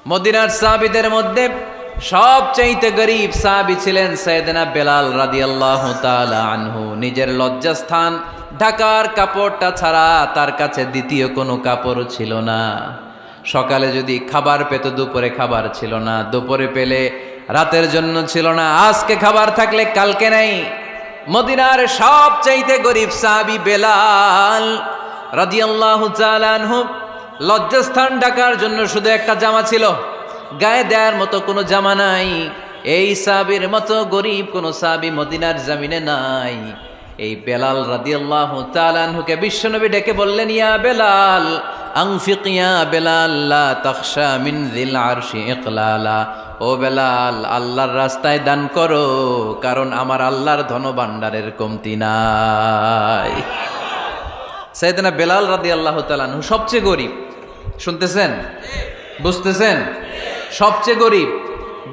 মদিনার সাহাবীদের মধ্যে সবচাইতে গরীব সাহাবী ছিলেন সাইয়েদনা বেলাল রাদিয়াল্লাহু তাআলা আনহু। নিজের লজ্জাস্থান ঢাকার কাপড়টা ছাড়া তার কাছে দ্বিতীয় কোনো কাপড় ছিল না। সকালে যদি খাবার পেত, দুপুরে খাবার ছিল না, দুপুরে পেলে রাতের জন্য ছিল না, আজকে খাবার থাকলে কালকে নাই। মদিনার সবচাইতে গরীব সাহাবী বেলাল রাদিয়াল্লাহু তাআলা আনহু, লজ্জাস্থান ঢাকার জন্য শুধু একটা জামা ছিল, গায়ে দেওয়ার মতো কোনো জামা নাই। এই সাহাবীর মতো গরীব কোনো সাহাবী মদিনার জমিনে নাই। এই বেলাল রাদিয়াল্লাহু তাআলা আনহুকে বিশ্বনবী ডেকে বললেন, ইয়া বেলাল আনফিক ইয়া বেলাল লা তাখশা মিন যিল আরশি ইকলালা। ও বেলাল, আল্লাহর রাস্তায় দান করো, কারণ আমার আল্লাহর ধনভাণ্ডারের কমতি নাই। সাইয়েদনা বেলাল রাদিয়াল্লাহু তাআলা আনহু সবচেয়ে গরীব। শুনতেছেন? বুঝতেছেন? সবচেয়ে গরীব।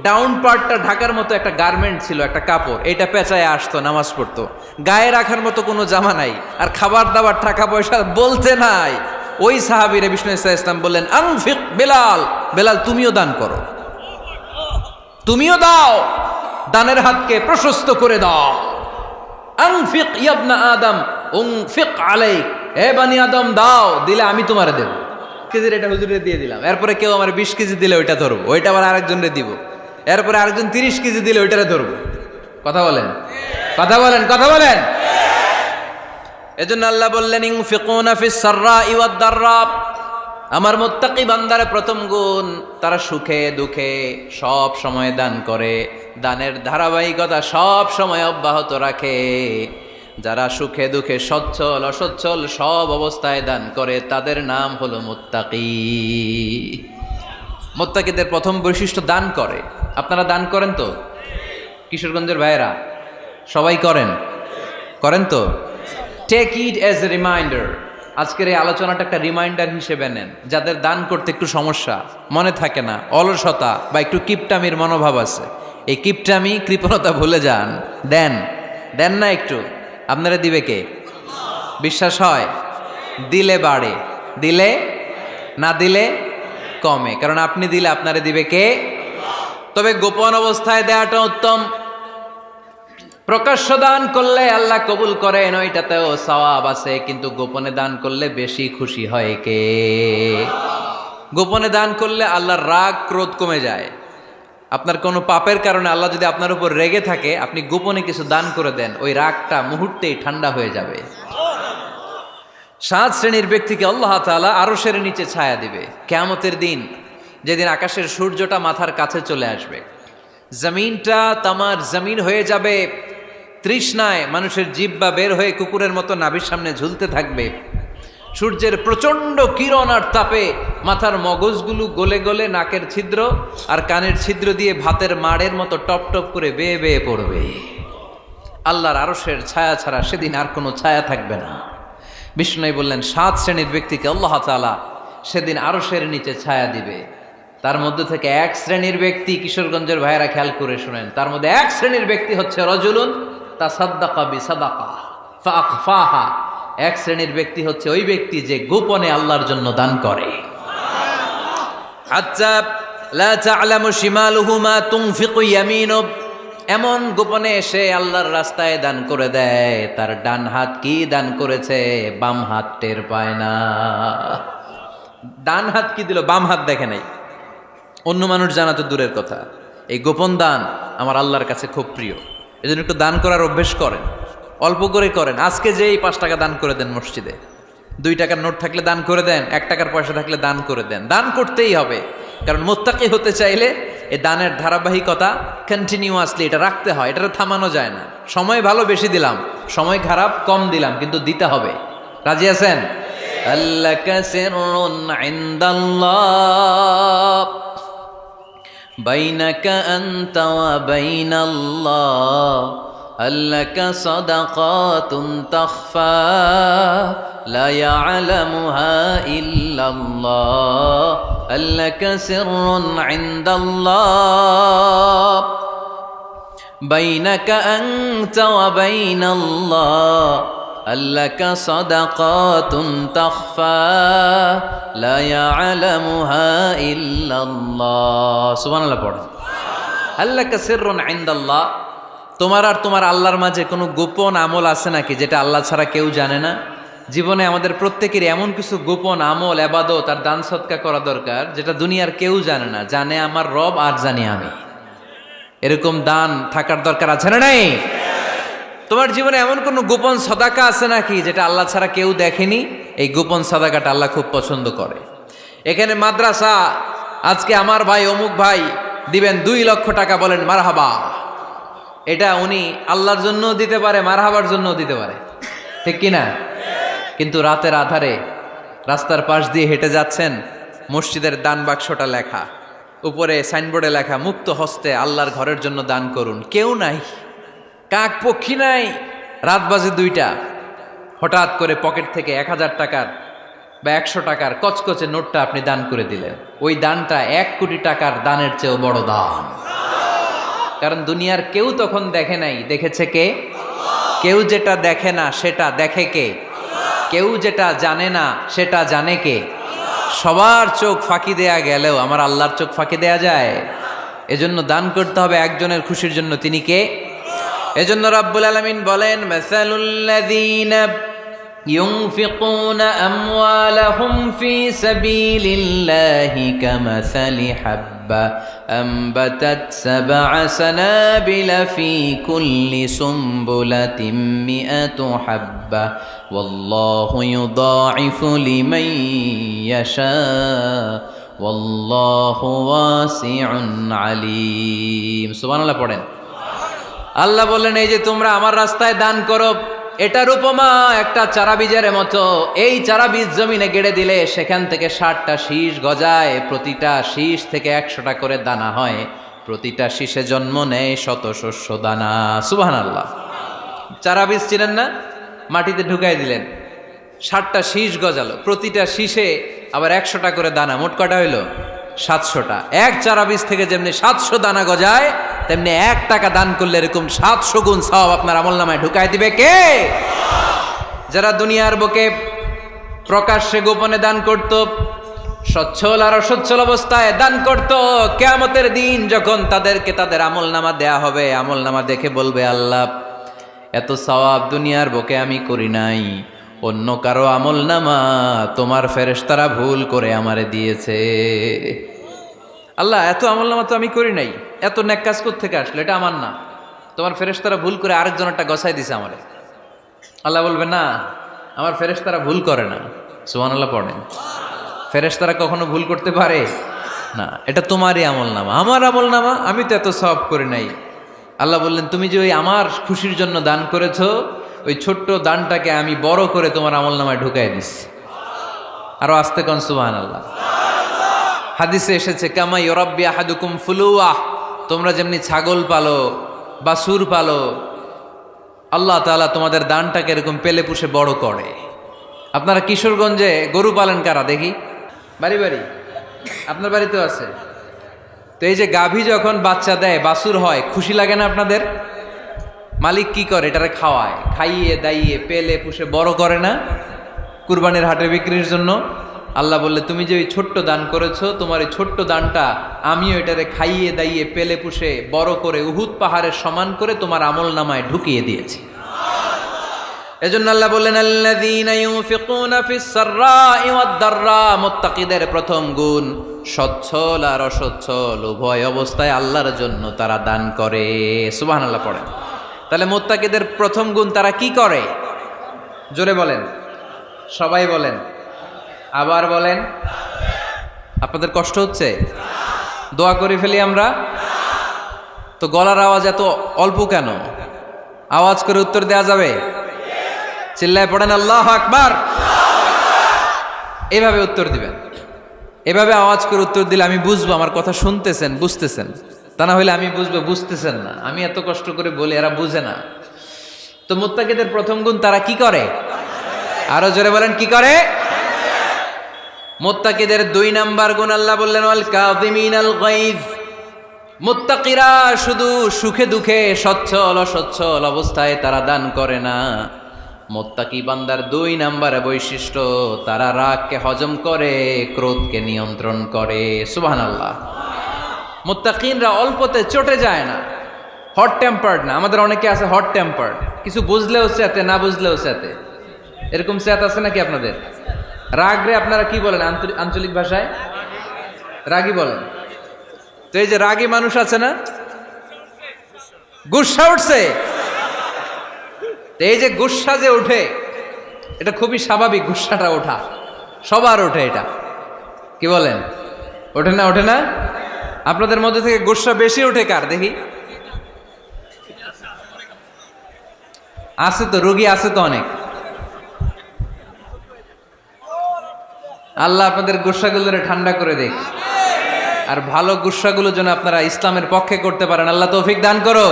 ডাউন পার্টটা ঢাকার মতো একটা গার্মেন্ট ছিল, একটা কাপড়, এটা পেঁচায় আসতো, নামাজ পড়তো। গায়ে রাখার মতো কোনো জামা নাই, আর খাবার দাবার টাকা পয়সা বলতে নাই। ওই সাহাবীরে বিষ্ণু ইসলাম বললেন, আনফিক বেলাল, বেলাল তুমিও দান করো, তুমিও দাও, দানের হাতকে প্রশস্ত করে দাও। আনফিক ইবনা আদম উনফিক আলাইক, হে বানি আদম দাও, দিলে আমি তোমারে দেব। কেজির এটা হুজুরে দিয়ে দিলাম, এরপরে কেউ আমার 20 কেজি দিলে ওইটা ধরবো, ওইটা আবার আরেকজনরে দিব, এরপরে আরেকজন 30 কেজি দিলে ওইটারে ধরবো। কথা বলেন, কথা বলেন, কথা বলেন। এজন্য আল্লাহ বললেন, ইনফিকুনা ফিস সাররাই ওয়াদ দাররা। আমার মুত্তাকি বান্দার প্রথম গুণ, তারা সুখে দুঃখে সব সময় দান করে, দানের ধারাবাহিকতা সব সময় অব্যাহত রাখে। যারা সুখে দুঃখে সচ্ছল অসচ্ছল সব অবস্থায় দান করে, তাদের নাম হলো মুত্তাকি। মুত্তাকিদের প্রথম বৈশিষ্ট্য দান করে। আপনারা দান করেন তো? কিশোরগঞ্জের ভাইয়েরা সবাই করেন? করেন তো? Take it as a reminder. আজকের এই আলোচনাটা একটা রিমাইন্ডার হিসেবে নেন। যাদের দান করতে একটু সমস্যা, মনে থাকে না, অলসতা বা একটু কিপটামির মনোভাব আছে, এই কিপটামি কৃপণতা ভুলে যান, দেন। দেন না একটু, আপনারা দিবে কে? বিশ্বাস হয়? দিলে বাড়ে, দিলে না দিলে কমে, কারণ আপনি দিলে আপনারে দিবে কে? তবে গোপন অবস্থায় দেওয়াটা উত্তম। প্রকাশ্য দান করলে আল্লাহ কবুল করেন, ওইটাতেও সওয়াব আছে, কিন্তু গোপনে দান করলে বেশি খুশি হয় কে? গোপনে দান করলে আল্লাহর রাগ ক্রোধ কমে যায়। আপনার কোনো পাপের কারণে আল্লাহ যদি আপনার উপর রেগে থাকে, আপনি গোপনে কিছু দান করে দেন, ওই রাগটা মুহূর্তেই ঠান্ডা হয়ে যাবে। 7 শ্রেণীর ব্যক্তিকে আল্লাহ তাআলা আরশের নিচে ছায়া দিবে কিয়ামতের দিন, যেদিন আকাশের সূর্যটা মাথার কাছে চলে আসবে, জমিনটা তামার জমিন হয়ে যাবে, তৃষ্ণায় মানুষের জিহ্বা বের হয়ে কুকুরের মতো নাভির সামনে ঝুলতে থাকবে। সূর্যের প্রচণ্ড কিরণ আর তাপে মাথার মগজগুলো গলে গলে নাকের ছিদ্র আর কানের ছিদ্র দিয়ে ভাতের মাড়ের মতো টপ টপ করে বেয়ে বেয়ে পড়বে। আল্লাহর আরশের ছায়া ছাড়া সেদিন আর কোনো ছায়া থাকবে না। বিষ্ণু বললেন, 7 শ্রেণীর ব্যক্তিকে আল্লাহ তাআলা সেদিন আরশের নিচে ছায়া দিবে। তার মধ্যে থেকে 1 শ্রেণীর ব্যক্তি, কিশোরগঞ্জের ভাইয়েরা খেয়াল করে শুনেন, তার মধ্যে 1 শ্রেণীর ব্যক্তি হচ্ছে রজুলুন তাসাদ্দাকা বিসাদাকা ফাআখফাহা। 1 শ্রেণীর ব্যক্তি হচ্ছে ওই ব্যক্তি যে গোপনে আল্লাহর জন্য দান করে। হাত্তা লা তা'লামু শিমালুহু মা তুনফিকু ইয়ামিনু, এমন গোপনে এসে আল্লাহর রাস্তায় দান করে দেয়, তার ডান হাত কি দান করেছে বাম হাত টের পায় না। ডান হাত কি দিল, বাম হাত দেখে নাই। অন্য মানুষ জানা তো দূরের কথা, এই গোপন দান আমার আল্লাহর কাছে খুব প্রিয়। এজন্য একটু দান করার অভ্যেস করেন, অল্প করে করেন। আজকে যে এই 5 টাকা দান করে দেন মসজিদে, 2 টাকার নোট থাকলে দান করে দেন, 1 টাকার পয়সা থাকলে দান করে দেন। দান করতেই হবে, কারণ মুত্তাকি হতে চাইলে এই দানের ধারাবাহিকতা কন্টিনিউয়াসলি এটা রাখতে হয়, এটা থামানো যায় না। সময় ভালো বেশি দিলাম, সময় খারাপ কম দিলাম, কিন্তু দিতে হবে। রাজি আছেন? আল্লাকা সিররুন ইনদাল্লাহ বাইনাকা আনতা ওয়া বাইনাল্লাহ, আল্লাকা সাদাকাতুন তাখফা লা ইয়ালামুহা ইল্লাল্লাহ, আল্লাকা সিররুন ইনদাল্লাহ বাইনাকা আনতা ওয়া বাইনাল্লাহ, আল্লাকা সাদাকাতুন তাখফা লা ইয়ালামুহা ইল্লাল্লাহ। সুবহানাল্লাহ পড়েন। আল্লাকা সিররুন ইনদাল্লাহ, তোমার আর তোমার আল্লাহর মাঝে কোনো গোপন আমল আছে নাকি যেটা আল্লাহ ছাড়া কেউ জানে না? জীবনে আমাদের প্রত্যেকেরই এমন কিছু গোপন আমল, ইবাদত আর দান সদকা করা দরকার যেটা দুনিয়ার কেউ জানে না, জানে আমার রব আর জানি আমি। এরকম দান থাকার দরকার আছে না নাই? তোমার জীবনে এমন কোনো গোপন সাদাকা আছে নাকি যেটা আল্লাহ ছাড়া কেউ দেখেনি? এই গোপন সাদাকাটা আল্লাহ খুব পছন্দ করে। এখানে মাদ্রাসা, আজকে আমার ভাই অমুক ভাই দিবেন 2 লক্ষ টাকা, বলেন মারহাবা। এটা উনি আল্লাহর জন্য দিতে পারে, মারহাবার জন্য দিতে পারে, ঠিক কিনা? কিন্তু রাতের আধারে রাস্তার পাশ দিয়ে হেঁটে যাচ্ছেন, মসজিদের দান বাক্সটা লেখা, উপরে সাইনবোর্ডে লেখা মুক্ত হস্তে আল্লাহর ঘরের জন্য দান করুন। কেউ নাই, কাক পক্ষী নাই, রাত বাজে 2টা, হঠাৎ করে পকেট থেকে 1000 টাকার বা 100 টাকার কচকচে নোটটা আপনি দান করে দিলেন। ওই দানটা 1 কোটি টাকার দানের চেয়েও বড় দান। কারণ দুনিয়ার কেউ তখন দেখে নাই, দেখেছে কে? কেউ যেটা দেখে না সেটা দেখে কে? কেউ যেটা জানে না সেটা জানে কে? সবার চোখ ফাঁকি দেয়া গেলেও আমার আল্লাহর চোখ ফাঁকি দেয়া যায়? এজন্য দান করতে হবে একজনের খুশির জন্য, তিনি কে? এজন্য রাব্বুল আলামিন বলেন, মাসালুল্লাযীনা ইউনফিকুনা আমওয়ালাহুম ফি সাবিলিল্লাহি কামাসালি হাব্বা আনবাতাত সাবআ সানাবিলা ফি কুল্লি সুমবুলাতিন মিআতু হাব্বা ওয়াল্লাহু ইউদাঈফু লিমান ইয়াশা ওয়াল্লাহু ওয়াসিউন আলীম। সুবহানাল্লাহ পড়েন। আল্লাহ বললেন, এই যে তোমরা আমার রাস্তায় দান করো, এটার উপমা একটা চারা বীজের মতো। এই চারা বীজ জমিনে গেড়ে দিলে সেখান থেকে 60টা শীষ গজায়, প্রতিটা শীষ থেকে 100টা করে দানা হয়, প্রতিটা শীষে জন্ম নেয় শত শস্য দানা। সুবহানাল্লাহ। চারা বীজ ছিলেন না, মাটিতে ঢুকাই দিলেন, 60টা শীষ গজালো, প্রতিটা শীষে আবার 100টা করে দানা, মোট কটা হইল? 700টা। এক চারা বীজ থেকে যেমনি 700 দানা গজায়, তেমনি 1 টাকা দান করলে এরকম 700 গুণ সওয়াব আপনার আমলনামায় ঢুকাই দিবে কে? যারা দুনিয়ার বুকে প্রকাশ্যে গোপনে দান করত, সচ্ছল আর অসচ্ছল অবস্থায় দান করত, কিয়ামতের দিন যখন তাদেরকে তাদের আমলনামা দেয়া হবে, আমলনামা দেখে বলবে, আল্লাহ এত সওয়াব দুনিয়ার বুকে আমি করি নাই, অন্য কারো আমলনামা তোমার ফেরেশতারা ভুল করে আমারে দিয়েছে। আল্লাহ এত আমলনামা তো আমি করি নাই, এত নেক কাজ কোত্থেকে আসলো? এটা আমার না, তোমার ফেরেশতারা ভুল করে আরেকজনেরটা গছাই দিছে আমারে। আল্লাহ বলবে, না, আমার ফেরেশতারা ভুল করে না। সুবহানাল্লাহ পড়েন। ফেরেশতারা কখনো ভুল করতে পারে না, এটা তোমারই আমলনামা, আমার আমলনামা, আমি তো এত সওয়াব করি নাই। আল্লাহ বললেন, তুমি যে ওই আমার খুশির জন্য দান করেছো, ওই ছোট্ট দানটাকে আমি বড় করে তোমার আমলনামায় ঢুকাই দিচ্ছি। আরো আস্তে কোন সুবহানাল্লাহ। হাদিসে এসেছে, কামা ইউরাব্বি আহাদুকুম ফুলুয়া, তোমরা যেমনি ছাগল পালো, বাছুর পালো, আল্লাহ তাআলা তোমাদের দানটাকে এরকম পেলে পুষে বড় করে। আপনারা কিশোরগঞ্জে গরু পালেন কারা দেখি? বাড়ি বাড়ি, আপনার বাড়িতেও আছে। তো এই যে গাভী যখন বাচ্চা দেয়, বাছুর হয়, খুশি লাগে না আপনাদের? মালিক কি করে? এটারে খাওয়ায়, খাইয়ে দাইয়ে পেলে পুষে বড় করে না? কুরবানির হাটে বিক্রির জন্য। আল্লাহ বললে, তুমি যে ওই ছোট্ট দান করেছো, তোমার এই ছোট্ট দানটা আমিও এটারে খাইয়ে দাইয়ে পেলে পুষে বড় করে উহুদ পাহাড়ের সমান করে তোমার আমলনামায় ঢুকিয়ে দিয়েছি। এজন্য আল্লাহ বললেন, আল্লাযীনা ইউনফিকুনা ফিস সাররাই ওয়াদ দাররা, মুত্তাকিদের প্রথম গুণ সচ্ছল আর অসচ্ছল উভয় অবস্থায় আল্লাহর জন্য তারা দান করে। সুবহানাল্লাহ পড়েন। তাহলে মুত্তাকিদের প্রথম গুণ, তারা কি করে? জোরে বলেন, সবাই বলেন, আবার বলেন। আপনাদের কষ্ট হচ্ছে? দোয়া করে ফেলি আমরা তো। গলার আওয়াজ এত অল্প কেন? আওয়াজ করে উত্তর দেয়া যাবে? চিল্লায় পড়েন আল্লাহু আকবার। এভাবে উত্তর দিবেন, এভাবে আওয়াজ করে উত্তর দিলে আমি বুঝবো আমার কথা শুনতেছেন, বুঝতেছেন। তা না হলে আমি বুঝবো বুঝতেছেন না, আমি এত কষ্ট করে বলি, এরা বুঝে না। তো মুত্তাকিদের প্রথম গুণ, তারা কি করে? আরো জোরে বলেন, কি করে? মুত্তাকিদের 2 নাম্বার গুণ আল্লাহ বললেন, ওয়াল কাযিমিনাল গায়জ। মুত্তাকিরা শুধু সুখে দুঃখে, সচ্ছল অসচ্ছল অবস্থায় তারা দান করে না, মুত্তাকি বান্দার 2 নম্বরে বৈশিষ্ট্য, তারা রাগকে হজম করে, ক্রোধকে নিয়ন্ত্রণ করে। সুবহানাল্লাহ। মুত্তাকিনরা অল্পতে চটে যায় না, হট টেম্পার্ড না। আমাদের অনেকে আছে হট টেম্পার্ড, কিছু বুঝলেও চেতে, না বুঝলেও চেতে। এরকম চেত আছে নাকি আপনাদের? রাগ রে আপনারা কি বলেন আঞ্চলিক ভাষায়? রাগী বলেন। তো এই যে রাগী মানুষ আছে না, গুসা উঠছে, এই যে গুসা যে ওঠে, এটা খুবই স্বাভাবিক। গুসাটা ওঠা সবার ওঠে, এটা কি বলেন? ওঠে না? ওঠে না? আপনাদের মধ্যে থেকে গুসা বেশি ওঠে কার দেখি? আছে তো, রোগী আছে তো অনেক। আল্লাহ আপনাদের গুসাগুলোরে ঠান্ডা করে দেখ, আর ভালো গুসাগুলো যেন আপনারা ইসলামের পক্ষে করতে পারেন। আল্লাহ তৌফিক দান করো।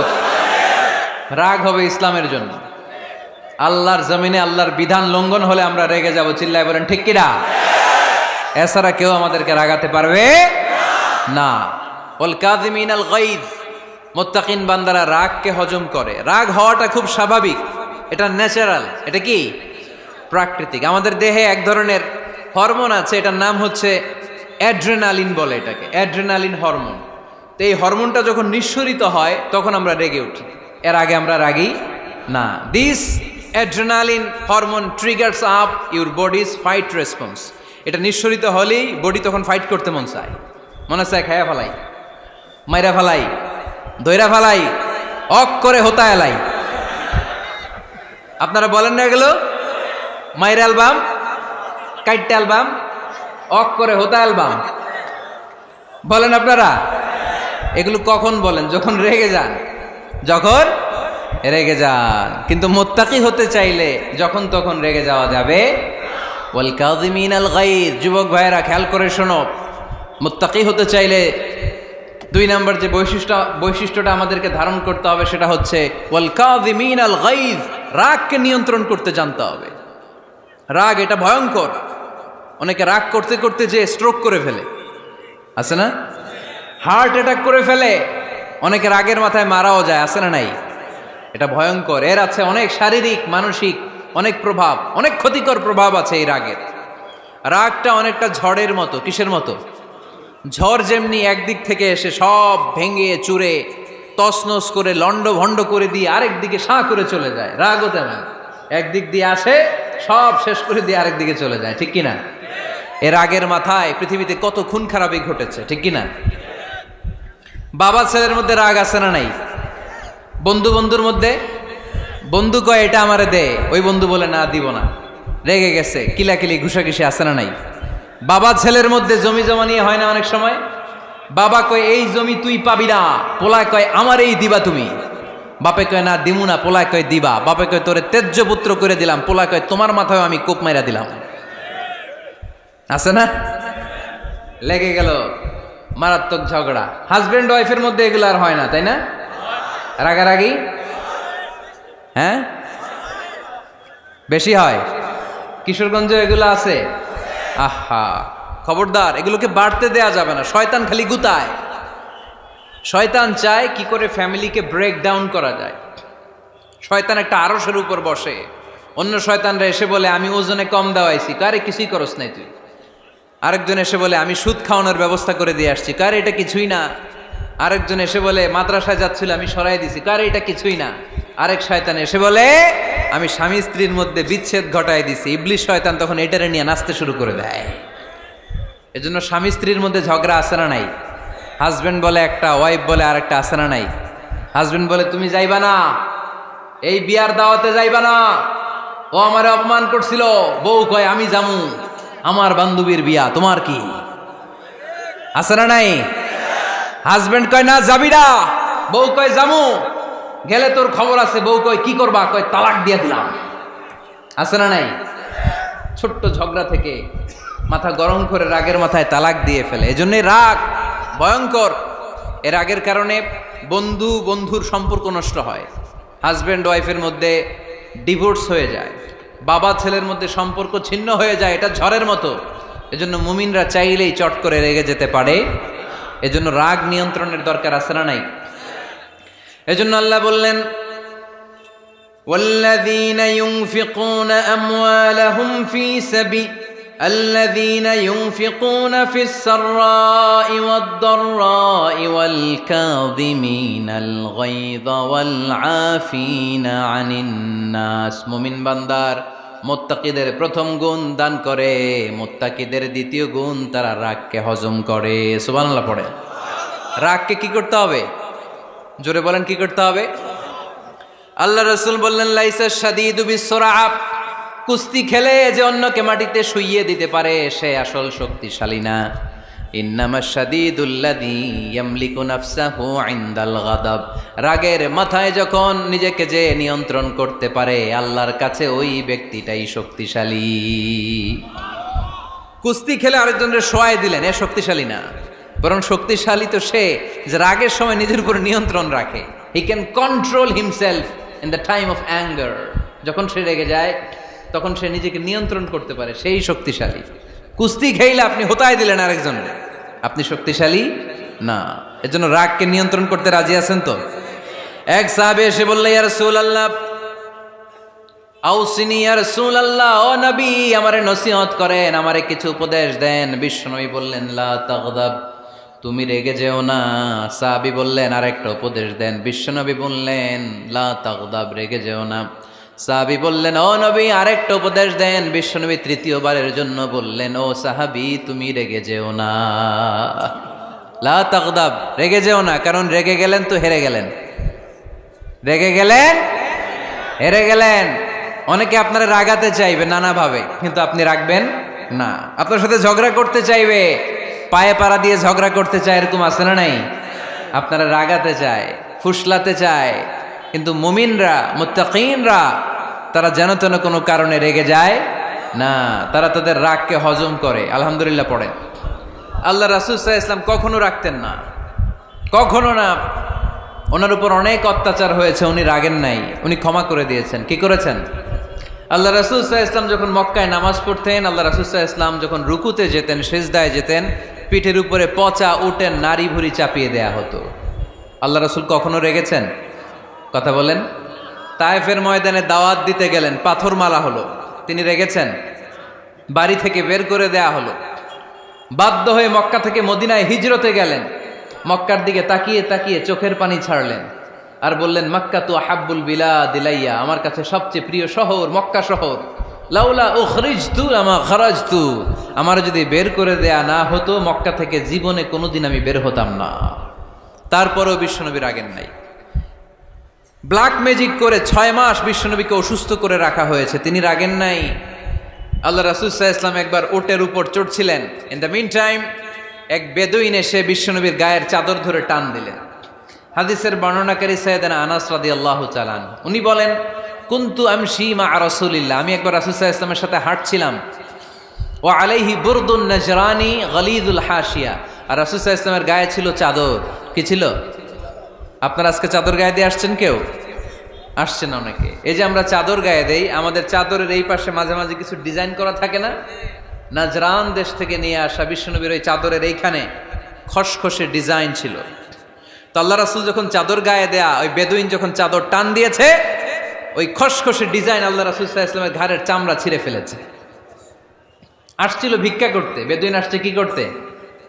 রাগ হবে ইসলামের জন্য। আল্লাহর জমিনে আল্লাহর বিধান লঙ্ঘন হলে আমরা রেগে যাব। চিল্লায় বলেন ঠিক কিনা? এছাড়া কেউ আমাদেরকে রাগাতে পারবে না। ওয়াল কাযিমিনাল গায়জ, মুত্তাকিন বান্দারা রাগকে হজম করে। রাগ হওয়াটা খুব স্বাভাবিক, এটা ন্যাচারাল, এটা কি প্রাকৃতিক। আমাদের দেহে এক ধরনের হরমোন আছে, এটার নাম হচ্ছে অ্যাড্রেনালিন বলে এটাকে, অ্যাড্রেনালিন হরমোন। তো এই হরমোনটা যখন নিঃসরিত হয় তখন আমরা রেগে উঠি, এর আগে আমরা রাগি না। This adrenaline hormone triggers up your bodies fight response. এটা নিঃসরিত হলেই বডি তখন ফাইট করতে মন চায়, মনে চায় খায়া ফেলাই, মাইরা ফেলাই, দইরা ফেলাই, অক করে হোতা এলাই। আপনারা বলেন না এগুলো? মাইরা অ্যালবাম, কাইটটা অ্যালবাম, অক করে হোতা অ্যালবাম বলেন আপনারা? এগুলো কখন বলেন? যখন রেগে যান, যখন রেগে যান। কিন্তু মুত্তাকি হতে চাইলে যখন তখন রেগে যাওয়া যাবে। ওয়াল কাযিমিনাল গায়জ, যুবক ভাইয়েরা খেয়াল করে শোনো, মুত্তাকি হতে চাইলে 2 নম্বর যে বৈশিষ্ট্যটা আমাদেরকে ধারণ করতে হবে সেটা হচ্ছে ওয়াল কাযিমিনাল গায়জ, রাগকে নিয়ন্ত্রণ করতে জানতে হবে। রাগ এটা ভয়ঙ্কর। অনেকে রাগ করতে করতে যে স্ট্রোক করে ফেলে, আছে না? হার্ট অ্যাটাক করে ফেলে। অনেকে রাগের মাথায় মারাও যায়, আছে না নাই? এটা ভয়ঙ্কর। এর আছে অনেক শারীরিক, মানসিক অনেক প্রভাব, অনেক ক্ষতিকর প্রভাব আছে এই রাগের। রাগটা অনেকটা ঝড়ের মতো। কিসের মতো? ঝড় যেমনি একদিক থেকে এসে সব ভেঙে চুরে তছনছ করে লন্ড ভন্ড করে দিয়ে আরেক দিকে সাঁ করে চলে যায়, রাগও তেমন। একদিক দিয়ে আসে, সব শেষ করে দিয়ে আরেক দিকে চলে যায়, ঠিক কিনা? এর রাগের মাথায় পৃথিবীতে কত খুন খারাপই ঘটেছে, ঠিক কিনা? বাবা ছেলের মধ্যে রাগ আছে না নাই? বন্ধু বন্ধুর মধ্যে, বন্ধু কয় এটা আমারে দে, ওই বন্ধু বলে না দিব না, রেগে গেছে, কিলাকিলি ঘুষাঘুষি আছে না নাই? বাবা ছেলের মধ্যে জমি জমা নিয়ে হয় না অনেক সময়? বাবা কয় এই জমি তুই পাবি না, পোলায় কয় আমার এই দিবা তুমি। বাপে কয় না দিমু না, পোলায় কয় দিবা। বাপে কয় তোরে তেজ্য পুত্র করে দিলাম, পোলায় কয় তোমার মাথায় আমি কোপ মাইরা দিলাম। আছে না? লেগে গেল, মারাত্মক ঝগড়া। হাজবেন্ড ওয়াইফের মধ্যে এগুলো আর হয় না, তাই না? রাগারাগি হ্যাঁ বেশি হয়। কিশোরগঞ্জে এগুলো আছে। আহা, খবরদার, এগুলোকে বাড়তে দেয়া যাবে না। শয়তান খালি গুতায়। শয়তান চায় কি করে ফ্যামিলিকে ব্রেক ডাউন করা যায়। শয়তান একটা আরশের উপর বসে, অন্য শয়তানরা এসে বলে আমি ওজনে কম দেওয়াইছি, কারে কিছুই করস নাই তুই। আরেকজন এসে বলে আমি সুদ খাওয়ানোর ব্যবস্থা করে দিয়ে আসছি, কারে এটা কিছুই না। আরেকজন এসে বলে মাদ্রাসায় যাচ্ছিল আমি সরাই দিছি, কারে এটা কিছুই না। আরেক শয়তান এসে বলে আমি স্বামী স্ত্রীর মধ্যে বিচ্ছেদ ঘটাই দিছি। ইবলিশ শয়তান তখন এটারে নিয়ে নাচতে শুরু করে দেয়। এজন্য স্বামী স্ত্রীর মধ্যে ঝগড়া আছে না নাই? হাজবেন্ড বলে একটা, ওয়াইফ বলে আরেকটা, আছে না নাই? হাজবেন্ড বলে তুমি যাইবা না, এই বিয়ার দাওয়াতে যাইবা না, ও আমারে অপমান করছিল। বউ কয় আমি যামু, আমার বান্ধবীর বিয়া, তোমার কি? আছে না নাই? হাজবেন্ড কয় না যাবি না, বউ কয় যামু, গেলে তোর খবর আছে। বউ কয় কি করবা? কয় তালাক দিয়ে দিলাম। আছে না নাই? ছোট্ট ঝগড়া থেকে মাথা গরম করে রাগের মাথায় তালাক দিয়ে ফেলে। এজন্যই রাগ ভয়ঙ্কর। এর রাগের কারণে বন্ধু বন্ধুর সম্পর্ক নষ্ট হয়, হাজব্যান্ড ওয়াইফের মধ্যে ডিভোর্স হয়ে যায়, বাবা ছেলের মধ্যে সম্পর্ক ছিন্ন হয়ে যায়। এটা ঝড়ের মতো। এজন্য মুমিনরা চাইলেই চট করে রেগে যেতে পারে। এজন্য রাগ নিয়ন্ত্রণের দরকার আছে না নাই? এজন্য আল্লাহ বললেন والذين ينفقون أموالهم في سبيل الذين ينفقون في السراء والضراء والكاظمين الغيظ والعافين عن الناس মুমিন বান্দার মুত্তাকিদের প্রথম গুণ দান করে, মুত্তাকিদের দ্বিতীয় গুণ তারা রাগকে হজম করে। সুবহানাল্লাহ পড়ে। রাগকে কি করতে হবে? জোরে বলেন, কি করতে হবে? আল্লাহ রাসূল বললেন, লাইসা শাদীদু বিসরাআ, কুস্তি খেলে যে অন্যকে মাটিতে শুইয়ে দিতে পারে সে আসল শক্তিশালী না। ইন্নামা শাদীদুল্লাযী ইয়ামলিকু নাফসাহু ইনদাল গাদাব, রাগের মাথায় যখন নিজেকে যে নিয়ন্ত্রণ করতে পারে আল্লাহর কাছে ওই ব্যক্তিটাই শক্তিশালী। কুস্তি খেলে আরেকজনের শোয়াই দিলেন, এ শক্তিশালী না, বরং শক্তিশালী তো সে যে রাগের সময় নিজের উপর নিয়ন্ত্রণ রাখে। He can control himself in the time of anger, যখন সে রেগে যায় তখন সে নিজেকে নিয়ন্ত্রণ করতে পারে, সেই শক্তিশালী। কুস্তি খেইলে আপনি হোতায় দিলেন আরেকজনের, আপনি শক্তিশালী না। এজন্য রাগকে নিয়ন্ত্রণ করতে রাজি আছেন তো? এক সাহাবী এসে বলল, ইয়া রাসূলুল্লাহ আউসিনি, ইয়া রাসূলুল্লাহ, ও নবী আমারে নসিহত করেন, আমারে কিছু উপদেশ দেন। বিশ্বনবী বললেন, লা তাগদাব, তুমি রেগে যেও না। সাহাবী বললেন, আরেকটা উপদেশ দেন। বিশ্বনবী বললেন, লা তাগদাব, রেগে যেও না। সাহাবী বললেন, ও নবী আরেকটা উপদেশ দেন। বিশ্বনবী তৃতীয়বারের জন্য বললেন, ও সাহাবী তুমি রেগে যেও না, লা তাগদাব, রেগে যেও না। কারণ রেগে গেলেন তো হেরে গেলেন, রেগে গেলেন হেরে গেলেন। অনেকে আপনারা রাগাতে চাইবে নানাভাবে, কিন্তু আপনি রাখবেন না। আপনার সাথে ঝগড়া করতে চাইবে, পায়ে পাড়া দিয়ে ঝগড়া করতে চায়, এরকম আছে না নাই? আপনারা রাগাতে চায়, ফুসলাতে চায়, কিন্তু মুমিনরা, মুত্তাকিনরা তারা যেন তেন কোনো কারণে রেগে যায় না, তারা তাদের রাগকে হজম করে। আলহামদুলিল্লাহ পড়েন। আল্লাহ রাসূল সাল্লাল্লাহু আলাইহি ওয়াসাল্লাম কখনো রাখতেন না, কখনো না। ওনার উপর অনেক অত্যাচার হয়েছে, উনি রাগেন নাই, উনি ক্ষমা করে দিয়েছেন। কি করেছেন? আল্লাহ রাসূল সাল্লাল্লাহু আলাইহি ওয়াসাল্লাম যখন মক্কায় নামাজ পড়তেন, আল্লাহ রাসূল সাল্লাল্লাহু আলাইহি ওয়াসাল্লাম যখন রুকুতে যেতেন, সিজদায় যেতেন, পিঠের উপরে পচা উটের নাড়ি ভুঁড়ি চাপিয়ে দেয়া হতো। আল্লাহ রাসূল কখনো রেগেছেন? কথা বলেন। তায়েফের ময়দানে দাওয়াত দিতে গেলেন, পাথর মারা হলো, তিনি রেগেছেন? বাড়ি থেকে বের করে দেয়া হলো, বাধ্য হয়ে মক্কা থেকে মদিনায় হিজরতে গেলেন। মক্কার দিকে তাকিয়ে তাকিয়ে চোখের পানি ছাড়লেন আর বললেন, মক্কা তু আহাব্বুল বিলাদ ইলাইয়া, আমার কাছে সবচেয়ে প্রিয় শহর মক্কা শহর। লাউলা উখরিজতু লামা খারাজতু, আমার যদি বের করে দেয়া না হতো মক্কা থেকে জীবনে কোনোদিন আমি বের হতাম না। তারপরেও বিশ্বনবী রাগেন নাই। ব্ল্যাক ম্যাজিক করে 6 মাস বিশ্বনবীকে অসুস্থ করে রাখা হয়েছে, তিনি রাগেন নাই। আল্লাহ রাসূল সাল্লাল্লাহু আলাইহি ওয়াসাল্লাম একবার উটের উপর চড়ছিলেন। ইন দ্য মিন টাইম এক বেদুইন এসে বিশ্বনবীর গায়ের চাদর ধরে টান দিলেন। হাদিসের বর্ণনাকারী সাইয়েদনা আনাস রাদিয়াল্লাহু তাআলা আনহু, উনি বলেন, কুনতু আমশি মা রাসূলিল্লাহ, আমি একবার রাসূল সাল্লাল্লাহু আলাইহি ওয়াসাল্লামের সাথে হাঁটছিলাম। ওয়া আলাইহি বুরদুন নাজরানি গলিযুল হাশিয়া, আর রাসূল সাল্লাল্লাহু আলাইহি ওয়াসাল্লামের গায়ে ছিল চাদর। কি ছিল? আপনারা আজকে চাদর গায়ে দিয়ে আসছেন? কেউ আসছেন? অনেকে। এই যে আমরা চাদর গায়ে দেই, আমাদের চাদরের এই পাশে মাঝে মাঝে কিছু ডিজাইন করা থাকে না? নাজরান দেশ থেকে নিয়ে আসা বিশ্বনবীর ওই চাদরের এইখানে খসখসে ডিজাইন ছিল। তো আল্লাহ রাসূল যখন চাদর গায়ে দেয়া, ওই বেদুইন যখন চাদর টান দিয়েছে, ওই খসখসে ডিজাইন আল্লাহ রাসূল সাল্লাল্লাহু আলাইহি ওয়াসাল্লামের ঘাড়ের চামড়া ছিঁড়ে ফেলেছে। আসছিল ভিক্ষা করতে, বেদুইন আসছে কি করতে?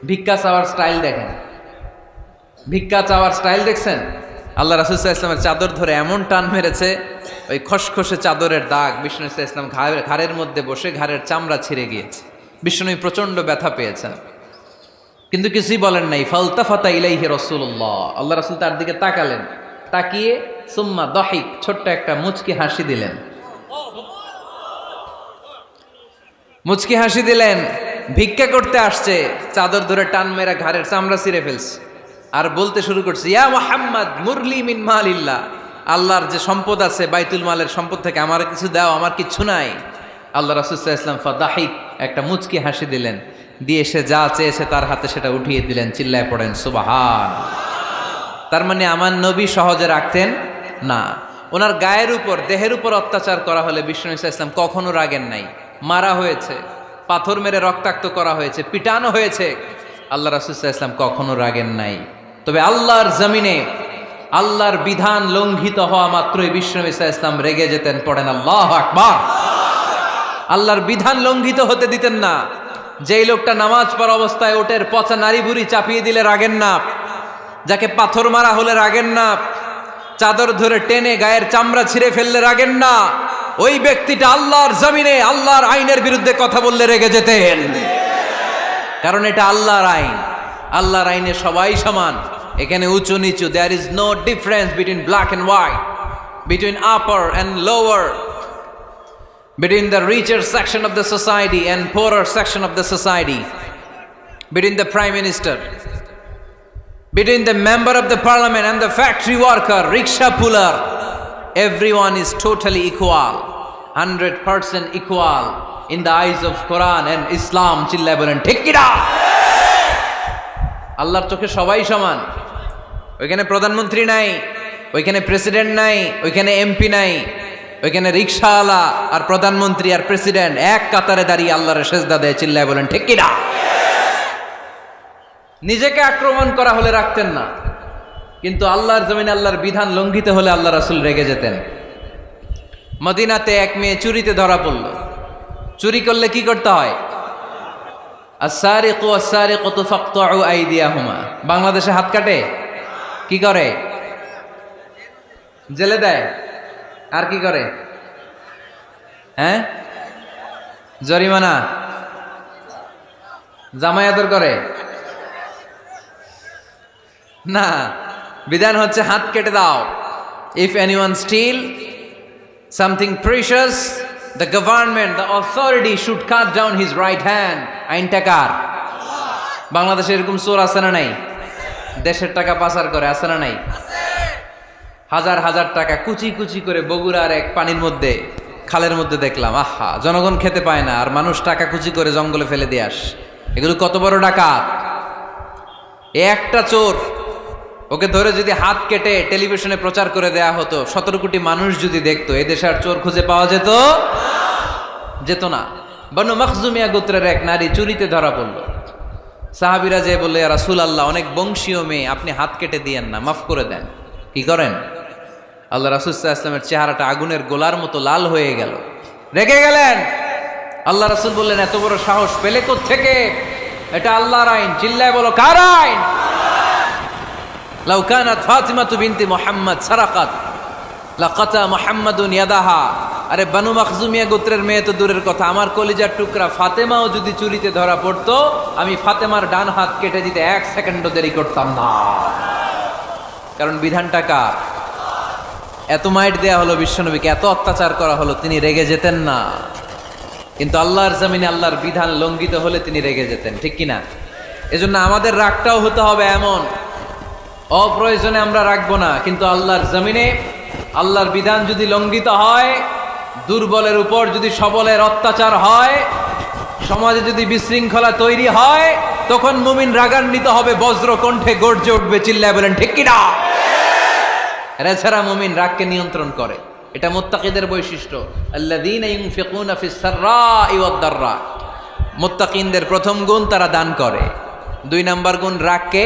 ভিক্ষা চাওয়ার স্টাইল দেখেন, ভিক্ষা চাওয়ার স্টাইল দেখছেন? আল্লাহ রাসূল সাল্লাল্লাহু আলাইহি ওয়াসাল্লামের চাদর ধরে এমন টান মেরেছে, ওই খসখসে চাদরের দাগ বিষ্ণু সাল্লাল্লাহু আলাইহি ওয়াসাল্লাম ঘাড়ের মধ্যে বসে ঘাড়ের চামড়া ছিঁড়ে গিয়েছে। বিষ্ণু প্রচন্ড ব্যথা পেয়েছেন, কিন্তু কিছুই বলেন নাই। ফালতাফাতা ইলাইহি রাসূলুল্লাহ, আল্লাহ রাসূল তার দিকে তাকালেন, তাকিয়ে সুম্মা দাহিক, ছোট্ট একটা মুচকি হাসি দিলেন। মুচকি হাসি দিলেন। ভিক্ষা করতে আসছে, চাদর ধরে টান মেরা ঘাড়ের চামড়া ছিঁড়ে ফেলছে, আর বলতে শুরু করছে, ইয়া মুহাম্মদ মুরলি মিন মালিল্লাহ, আল্লাহর যে সম্পদ আছে বাইতুল মালের সম্পদ থেকে আমার কিছু দাও, আমার কিচ্ছু নাই। আল্লাহ রাসূল সাল্লাল্লাহু আলাইহি ওয়াসাল্লাম ফাদাহিক, একটা মুচকি হাসি দিলেন, দিয়ে সে যা চেয়েছে তার হাতে সেটা উঠিয়ে দিলেন। চিল্লায় পড়েন সুবহান। তার মানে আমার নবী সহজে রাখতেন না। ওনার গায়ের উপর, দেহের উপর অত্যাচার করা হলে বিষ্ণু সাল্লাল্লাহু আলাইহি ওয়াসাল্লাম কখনো রাগেন নাই। মারা হয়েছে, পাথর মেরে রক্তাক্ত করা হয়েছে, পিটানো হয়েছে, আল্লাহ রাসূল সাল্লাল্লাহু আলাইহি ওয়াসাল্লাম কখনো রাগেন নাই। তবে আল্লাহর জমিনে আল্লাহর বিধান লঙ্ঘিত হওয়া মাত্রই বিশ্বনবী সাল্লাল্লাহু আলাইহি ওয়াসাল্লাম রেগে যেতেন। পড়েন আল্লাহু আকবার। আল্লাহর বিধান লঙ্ঘিত হতে দিতেন না। যেই লোকটা নামাজ পড়া অবস্থায় ওটের পচা নারী বুড়ি চাপিয়ে দিলে রাগেন না, যাকে পাথর মারা হলে রাগেন না, চাদর ধরে টেনে গায়ের চামড়া ছিঁড়ে ফেললে রাগেন না, ওই ব্যক্তিটা আল্লাহর জমিনে আল্লাহর আইনের বিরুদ্ধে কথা বললে রেগে যেতেন। কারণ এটা আল্লাহর আইন। আল্লাহর আইনে সবাই সমান। এখানে উঁচু নিচু, there is no difference between black and white, between upper and lower, between the richer section of the society and poorer section of the society, between the prime minister, between the member of the parliament and the factory worker, rickshaw puller. Everyone is totally equal, 100% equal in the eyes of Quran and Islam. Chillaye bolen ঠিক কি না? আল্লাহর চোখে সবাই সমান। ওইখানে প্রধানমন্ত্রী নাই, ওইখানে প্রেসিডেন্ট নাই, ওইখানে এমপি নাই, ওইখানে রিকশাওয়ালা আর প্রধানমন্ত্রী আর প্রেসিডেন্ট এক কাতারে দাঁড়িয়ে আল্লাহর সেজদা দেয়। চিল্লায় বলেন ঠিক কিনা? নিজেকে আক্রমণ করা হলে রাখতেন না, কিন্তু আল্লাহর জমিনে আল্লাহর বিধান লঙ্ঘিত হলে আল্লাহ রাসূল রেগে যেতেন। মদিনাতে এক মেয়ে চুরিতে ধরা পড়ল। চুরি করলে কি করতে হয়? আস-সারিকু ওয়াস-সারিকাতু ফাকতাউ আইদিয়াহুমা। বাংলাদেশে হাত কাটে, কি করে? জেলে দেয়। আর কি করে? হ্যাঁ, জরিমানা, জামাই আদর করে না। বিধান হচ্ছে হাত কেটে দাও। If anyone steal something precious, the government, the authority should cut down his right hand. আইনটা কার? বাংলাদেশে এরকম চোর আছে না নাই? দেশের টাকা পাচার করে, আছে না নাই? হাজার হাজার টাকা কুচি কুচি করে বগুড়ার এক পানির মধ্যে, খালের মধ্যে দেখলাম। আহা, জনগণ খেতে পায় না আর মানুষ টাকা কুচি করে জঙ্গলে ফেলে দিয়ে আস। এগুলো কত বড় ডাকাত! একটা চোর, ওকে ধরে যদি হাত কেটে টেলিভিশনে প্রচার করে দেয়া হতো, 17 কোটি মানুষ যদি দেখতো, এদেশে আর চোর খুঁজে পাওয়া যেত না। বনু মখজুমিয়া গোত্রের এক নারী চুরিতে ধরা পড়ল। সাহাবীরা যে বললে, ইয়া রাসূলুল্লাহ, অনেক বংশীয় মেয়ে, আপনি হাত কেটে দিয়েন না, মাফ করে দেন। কি করেন? আল্লাহ রাসূল সাল্লাল্লাহু আলাইহি ওয়াসাল্লামের চেহারাটা আগুনের গোলার মতো লাল হয়ে গেল। রেগে গেলেন। আল্লাহ রাসূল বললেন, এত বড় সাহস পেলে কোত্থেকে? এটা আল্লাহর আইন। চিল্লায় বলো, কার আইন? লাউ কানাত ফাতিমাতু বিনতি মুহাম্মদ সারাকাত লাকাতা মুহাম্মাদুন ইয়াদাহা। আরে বনু মখজুমিয়া গোত্রের মেয়ে তো দূরের কথা, আমার কলিজার টুকরা ফাতেমাও যদি চুরিতে ধরা পড়তো, আমি ফাতেমার ডান হাত কেটে দিতে 1 সেকেন্ডও দেরি করতাম না। কারণ বিধানটা কার? এত মাইট দেয়া হলো বিশ্বনবীকে, এত অত্যাচার করা হলো, তিনি রেগে যেতেন না। কিন্তু আল্লাহর জমিনে আল্লাহর বিধান লঙ্ঘিত হলে তিনি রেগে যেতেন। ঠিক কিনা? এজন্য আমাদের রাগটাও হতে হবে এমন, অপ্রয়োজনে আমরা রাখবো না। কিন্তু আল্লাহর জমিনে আল্লাহর বিধান যদি লঙ্ঘিত হয়, দুর্বলের উপর যদি সবলের অত্যাচার হয়, সমাজে যদি বিশৃঙ্খলা তৈরি হয়, তখন মুমিন রাগান্বিত হবে, বজ্র কণ্ঠে গর্জে উঠবে। চিল্লায় বলেন ঠিক কিনা? এছাড়া মুমিন রাগকে নিয়ন্ত্রণ করে। এটা মুত্তাকিদের বৈশিষ্ট্য। আল্লাযীনা ইউনফিকুনা ফিস সাররাই ওয়াদ দাররা। মুত্তাকিনদের প্রথম গুণ, তারা দান করে। 2 নাম্বার গুণ, রাগকে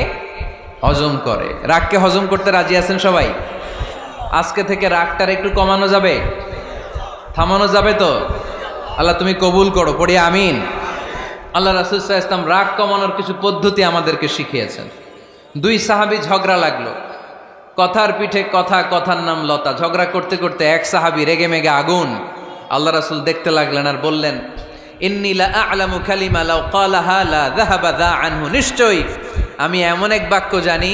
হজম করে। রাগকে হজম করতে রাজি আছেন সবাই? আজকে থেকে রাগটার একটু কমানো যাবে, থামানো যাবে তো? আল্লাহ তুমি কবুল করো, পড়ি আমিন। আল্লাহ রাসূল সাল্লাল্লাহু আলাইহি ওয়াসাল্লাম রাগ কমানোর কিছু পদ্ধতি আমাদেরকে শিখিয়েছেন। 2 সাহাবী ঝগড়া লাগলো, কথার পিঠে কথা, কথার নাম লতা। ঝগড়া করতে করতে এক সাহাবী রেগে মেগে আগুন। আল্লাহ রাসূল দেখতে লাগলেন আর বললেন, ইন্নী লা আ'লামু কালিমা লাউ ক্বালাহা লা যাহাবা যা আনহু। নিশ্চয়ই আমি এমন এক বাক্য জানি,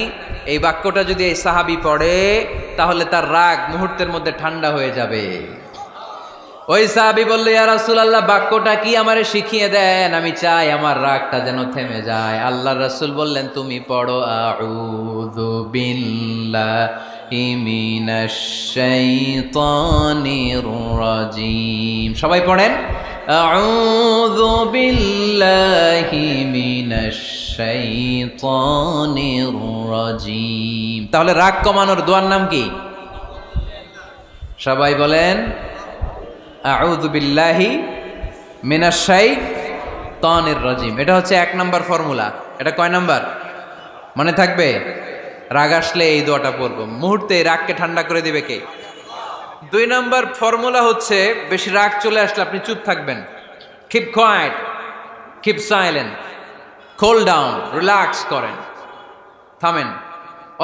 এই বাক্যটা যদি এই সাহাবী পড়ে তাহলে তার রাগ মুহূর্তের মধ্যে ঠান্ডা হয়ে যাবে। ওই সাহাবী বলল, ইয়া রাসূলুল্লাহ, বাক্যটা কি আমারে শিখিয়ে দেন, আমি চাই আমার রাগটা যেন থেমে যায়। আল্লাহর রাসূল বললেন, তুমি পড়ো আউযু বিল্লাহি মিনাশ শাইতানির রাজীম। সবাই পড়েন, আউযু বিল্লাহি মিনাশ শাইতানির রাজীম। তাহলে রাগ কমানোর দোয়ার নাম কি? সবাই বলেন, আউযু বিল্লাহি মিনাশ শাইতানির রাজীম। এটা হচ্ছে 1 নম্বর ফর্মুলা। এটা কয় নাম্বার? মনে থাকবে? রাগ আসলে এই দোয়াটা পড়বো, মুহূর্তে রাগকে ঠান্ডা করে দিবে কে? 2 নম্বর ফর্মুলা হচ্ছে, বেশি রাগ চলে আসলে আপনি চুপ থাকবেন। Keep quiet, keep silent, cool down, relax করেন, থামেন।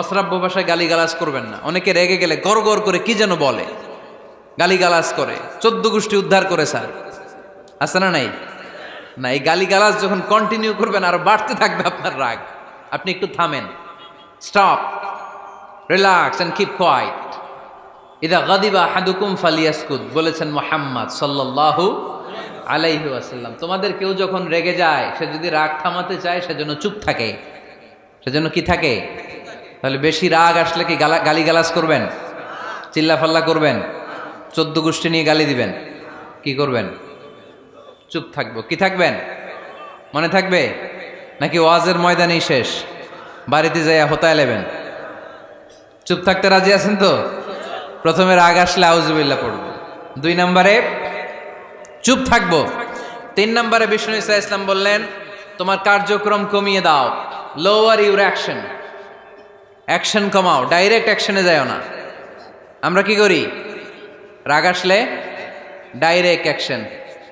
অশ্রাব্য ভাষায় গালিগালাজ করবেন না। অনেকে রেগে গেলে গড় গড় করে কি যেন বলে, গালিগালাজ করে, 14 গোষ্ঠী উদ্ধার করে স্যার, আছে না নাই? না, এই গালিগালাজ যখন কন্টিনিউ করবেন আরো বাড়তে থাকবে আপনার রাগ। আপনি একটু থামেন, stop, relax and keep quiet. ইদা গাদিবা আহাদুকুম ফালিয়াসকুত, বলেছেন মুহাম্মদ সাল্লাল্লাহু আলাইহি ওয়াসাল্লাম। তোমাদের কেউ যখন রেগে যায়, সে যদি রাগ থামাতে চায় সেজন্য চুপ থাকে। সেজন্য কি থাকে? তাহলে বেশি রাগ আসলে কি গালিগালাজ করবেন, চিল্লাফাল্লা করবেন, 14 গোষ্ঠী নিয়ে গালি দিবেন? কি করবেন? চুপ থাকবো। কি থাকবেন? মনে থাকবে নাকি ওয়াজের ময়দানেই শেষ, বাড়িতে যাইয়া হোতায় লেবেন? চুপ থাকতে রাজি আছেন তো? প্রথমে রাগ আসলে আউযুবিল্লাহ পড়বো, 2 নম্বরে চুপ থাকবো, 3 নম্বরে বিষ্ণু ঈসা ইসলাম বললেন তোমার কার্যক্রম কমিয়ে দাও, লোয়ার ইউর অ্যাকশন, অ্যাকশন কমাও, ডাইরেক্ট অ্যাকশনে যাও না। আমরা কি করি? রাগ আসলে ডাইরেক্ট অ্যাকশন,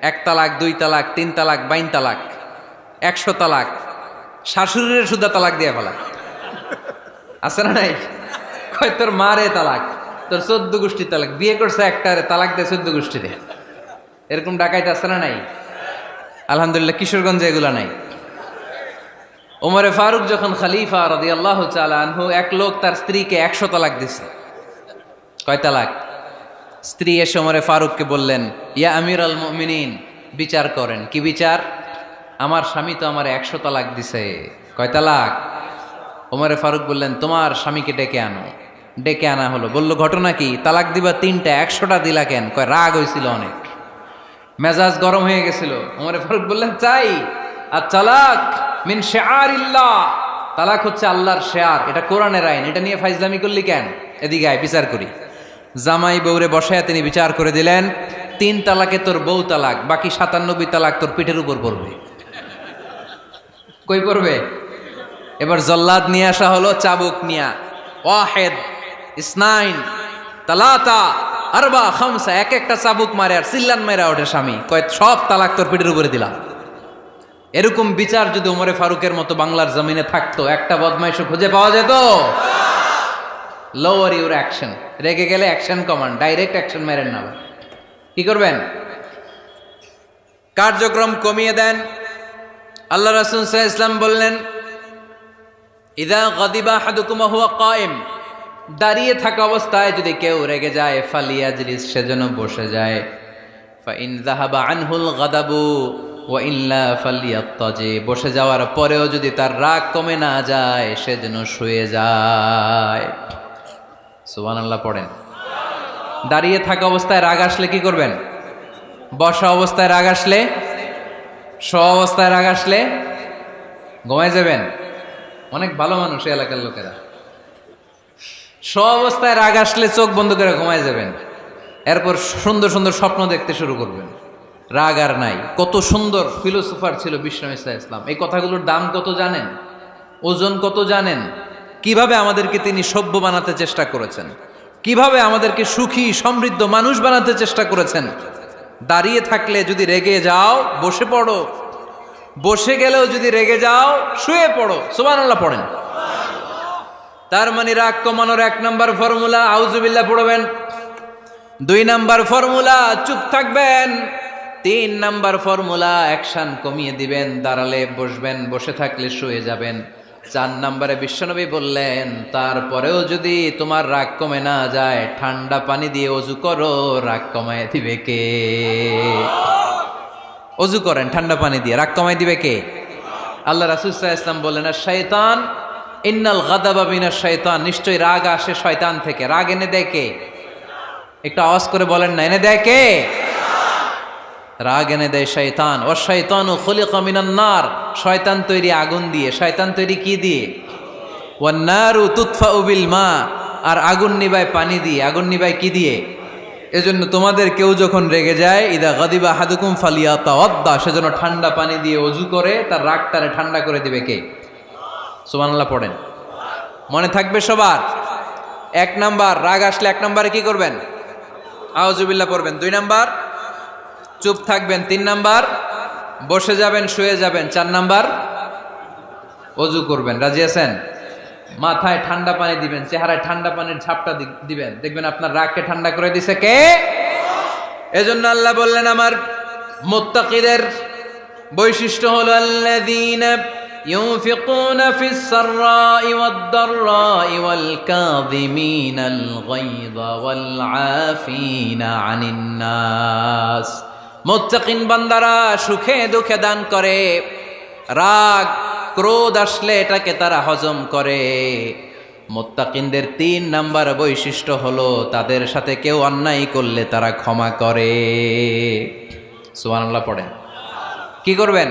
1 তালাক, 2 তালাক, 3 তালাক, 22 তালাক, 100 তালাক, শাশুড়ির সুদ্ধা তালাক দিয়ে ফেলা, আছে না নাই? কয় তোর মারে তালাক, তোর 14 গোষ্ঠী তালাক, বিয়ে করছে একটারে তালাক দেয় 14 গোষ্ঠীরে। এরকম ডাকাইতে আছে না নাই? আলহামদুলিল্লাহ কিশোরগঞ্জে এগুলা নাই। ওমরে ফারুক যখন খলিফা রাদিয়াল্লাহু তাআলা আনহু, এক লোক তার স্ত্রীকে 100 তালাক দিছে। কয় তালাক? স্ত্রী এসে ওমরে ফারুককে বললেন, ইয়া আমিরুল মুমিনিন, বিচার করেন। কি বিচার? আমার স্বামী তো আমার 100 তালাক দিছে। কয় তালাক? ওমরে ফারুক বললেন, তোমার স্বামীকে ডেকে আনো। ডেকে আনা হলো। বলল, ঘটনা কি? তালাক দিবা 3টা, 100টা দিলা কেন? কয় রাগ হয়েছিল অনেক, মেজাজ গরম হয়ে গেছিল। ওমরে ফারুক বললেন, চাই আর তালাক মিন শিআরিল্লাহ, তালাক হচ্ছে আল্লাহর শিআর, এটা কোরআনের আইন, এটা নিয়ে ফাইজলামি করলি কেন? এদিকে আয়, বিচার করি। জামাই বউরে বসায়া তিনি বিচার করে দিলেন, 3 তালাকে তোর বউ তালাক, বাকি 97 তালাক তোর পিঠের উপর পড়বে। কই পড়বে? এবার জল্লাদ নিয়ে আসা হলো, চাবুক নিয়া, ওয়াহেদ, ইসনাইন, তালাতা, আরবা, খামসা, এক একটা চাবুক মারে আর চিল্লান মেরা ওঠে স্বামী। কয় সব তালাক তোর পিঠের উপরে দিলাম। এরকম বিচার যদি ওমরে ফারুকের মতো বাংলার জমিনে থাকতো, একটা বদমাইশও খুঁজে পাওয়া যেত? লোয়ার ইউর অ্যাকশন, রেগে গেলে অ্যাকশন কমান্ড, ডাইরেক্ট অ্যাকশন মেরেন না। কি করবেন? কার্যক্রম কমিয়ে দেন। আল্লাহ রাসূল সাল্লাল্লাহু আলাইহি ওয়াসাল্লাম বললেন, ইযা গাদিবা আহাদুকুম ওয়া হুয়া কায়েম, দাঁড়িয়ে থাকা অবস্থায় যদি কেউ রেগে যায়, ফালিয়াজলিস, সেজন্য বসে যায়। ফা ইন যাহাবা আনহুল গাদাবু ওয়া ইল্লা ফালিয়াত্তাজি, বসে যাওয়ার পরেও যদি তার রাগ কমে না যায়, সেজন্য শুয়ে যায়। সুবহানাল্লাহ পড়েন। দাঁড়িয়ে থাকা অবস্থায় রাগ আসলে কি করবেন? বসা অবস্থায় রাগ আসলে, শোয়া অবস্থায় রাগ আসলে ঘুমায় যাবেন। অনেক ভালো মানুষ এই এলাকার লোকেরা। শোয়া অবস্থায় রাগ আসলে চোখ বন্ধ করে ঘুমায় যাবেন, এরপর সুন্দর সুন্দর স্বপ্ন দেখতে শুরু করবেন। রাগ আর নাই। কত সুন্দর ফিলোসোফার ছিল বিষ্ণু ঈসা ইসলাম। এই কথাগুলোর দাম কত জানেন? ওজন কত জানেন? কিভাবে আমাদেরকে তিনি সভ্য বানাতে চেষ্টা করেছেন, কিভাবে আমাদেরকে সুখী সমৃদ্ধ মানুষ বানাতে চেষ্টা করেছেন। দাঁড়িয়ে থাকলে যদি রেগে যাও, বসে পড়ো। বসে গেলেও যদি রেগে যাও, শুয়ে পড়ো। সুবহানাল্লাহ পড়েন। তার মানে রাগ কমানোর 1 নম্বর ফর্মুলা আউযুবিল্লাহ পড়বেন, 2 নম্বর ফর্মুলা চুপ থাকবেন, 3 নম্বর ফর্মুলা অ্যাকশন কমিয়ে দিবেন, দাঁড়ালে বসবেন, বসে থাকলে শুয়ে যাবেন। 4 নম্বরে বিশ্বনবী বললেন, তারপরেও যদি তোমার রাগ কমে না যায়, ঠান্ডা পানি দিয়ে ওযু করো, রাগ কমায় দিবে কে? ওযু করেন ঠান্ডা পানি দিয়ে, রাগ কমায় দিবে কে? আল্লাহ রাসূল সাল্লাল্লাহু আলাইহি ওয়াসাল্লাম বললেন, শায়তান ইন্নাল গাদাবা মিনাশ শায়তান, নিশ্চয়ই রাগ আসে শয়তান থেকে। রাগ এনে দেয় কে? একটু আওয়াজ করে বলেন না, এনে দেয় কে? রাগ এনে দেয় শয়তান। ও শয়তানু খুলিকা মিনান নার, শয়তান তৈরি আগুন দিয়ে। শয়তান তৈরি কি দিয়ে? ওয়ান নারু তুতফাউ বিল মা, আর আগুন নিবায় পানি দিয়ে। আগুন নিবায় কি দিয়ে? এজন্য তোমাদের কেউ যখন রেগে যায়, ইদা গাদিবা আহাদুকুম ফালিয়াতাওয়াদ্দা, সেজন্য ঠান্ডা পানি দিয়ে ওযু করে তার রাগটারে ঠান্ডা করে দিবে কে? সুবহানাল্লাহ পড়েন। মনে থাকবে সবার? 1 নাম্বার, রাগ আসলে 1 নাম্বারে কি করবেন? আউযুবিল্লাহ পড়বেন। 2 নাম্বার, চুপ থাকবেন। 3 নাম্বার, বসে যাবেন, শুয়ে যাবেন। 4 নাম্বার, ওযু করবেন। রাজি আছেন? মাথায় ঠান্ডা পানি দিবেন, চেহারায় ঠান্ডা পানির ঝাপটা দিবেন, দেখবেন আপনার রাগকে ঠান্ডা করে দিছে কে? এজন্য আল্লাহ বললেন আমার মুত্তাকিদের বৈশিষ্ট্য হলো আল্লাযীনা ইউনফিকুনা ফিস সাররাই ওয়াদ দাররাই ওয়াল কাযিমিনাল গায়যা ওয়াল আফিনা আনিন নাস। মুত্তাকিন বান্দারা সুখে দুঃখে দান করে, রাগ ক্রোধ আসলে এটাকে তারা হজম করে। মুত্তাকিনদের 3 নাম্বার বৈশিষ্ট্য হলো তাদের সাথে কেউ অন্যায় করলে তারা ক্ষমা করে। সুবহানাল্লাহ পড়েন। কি করবেন?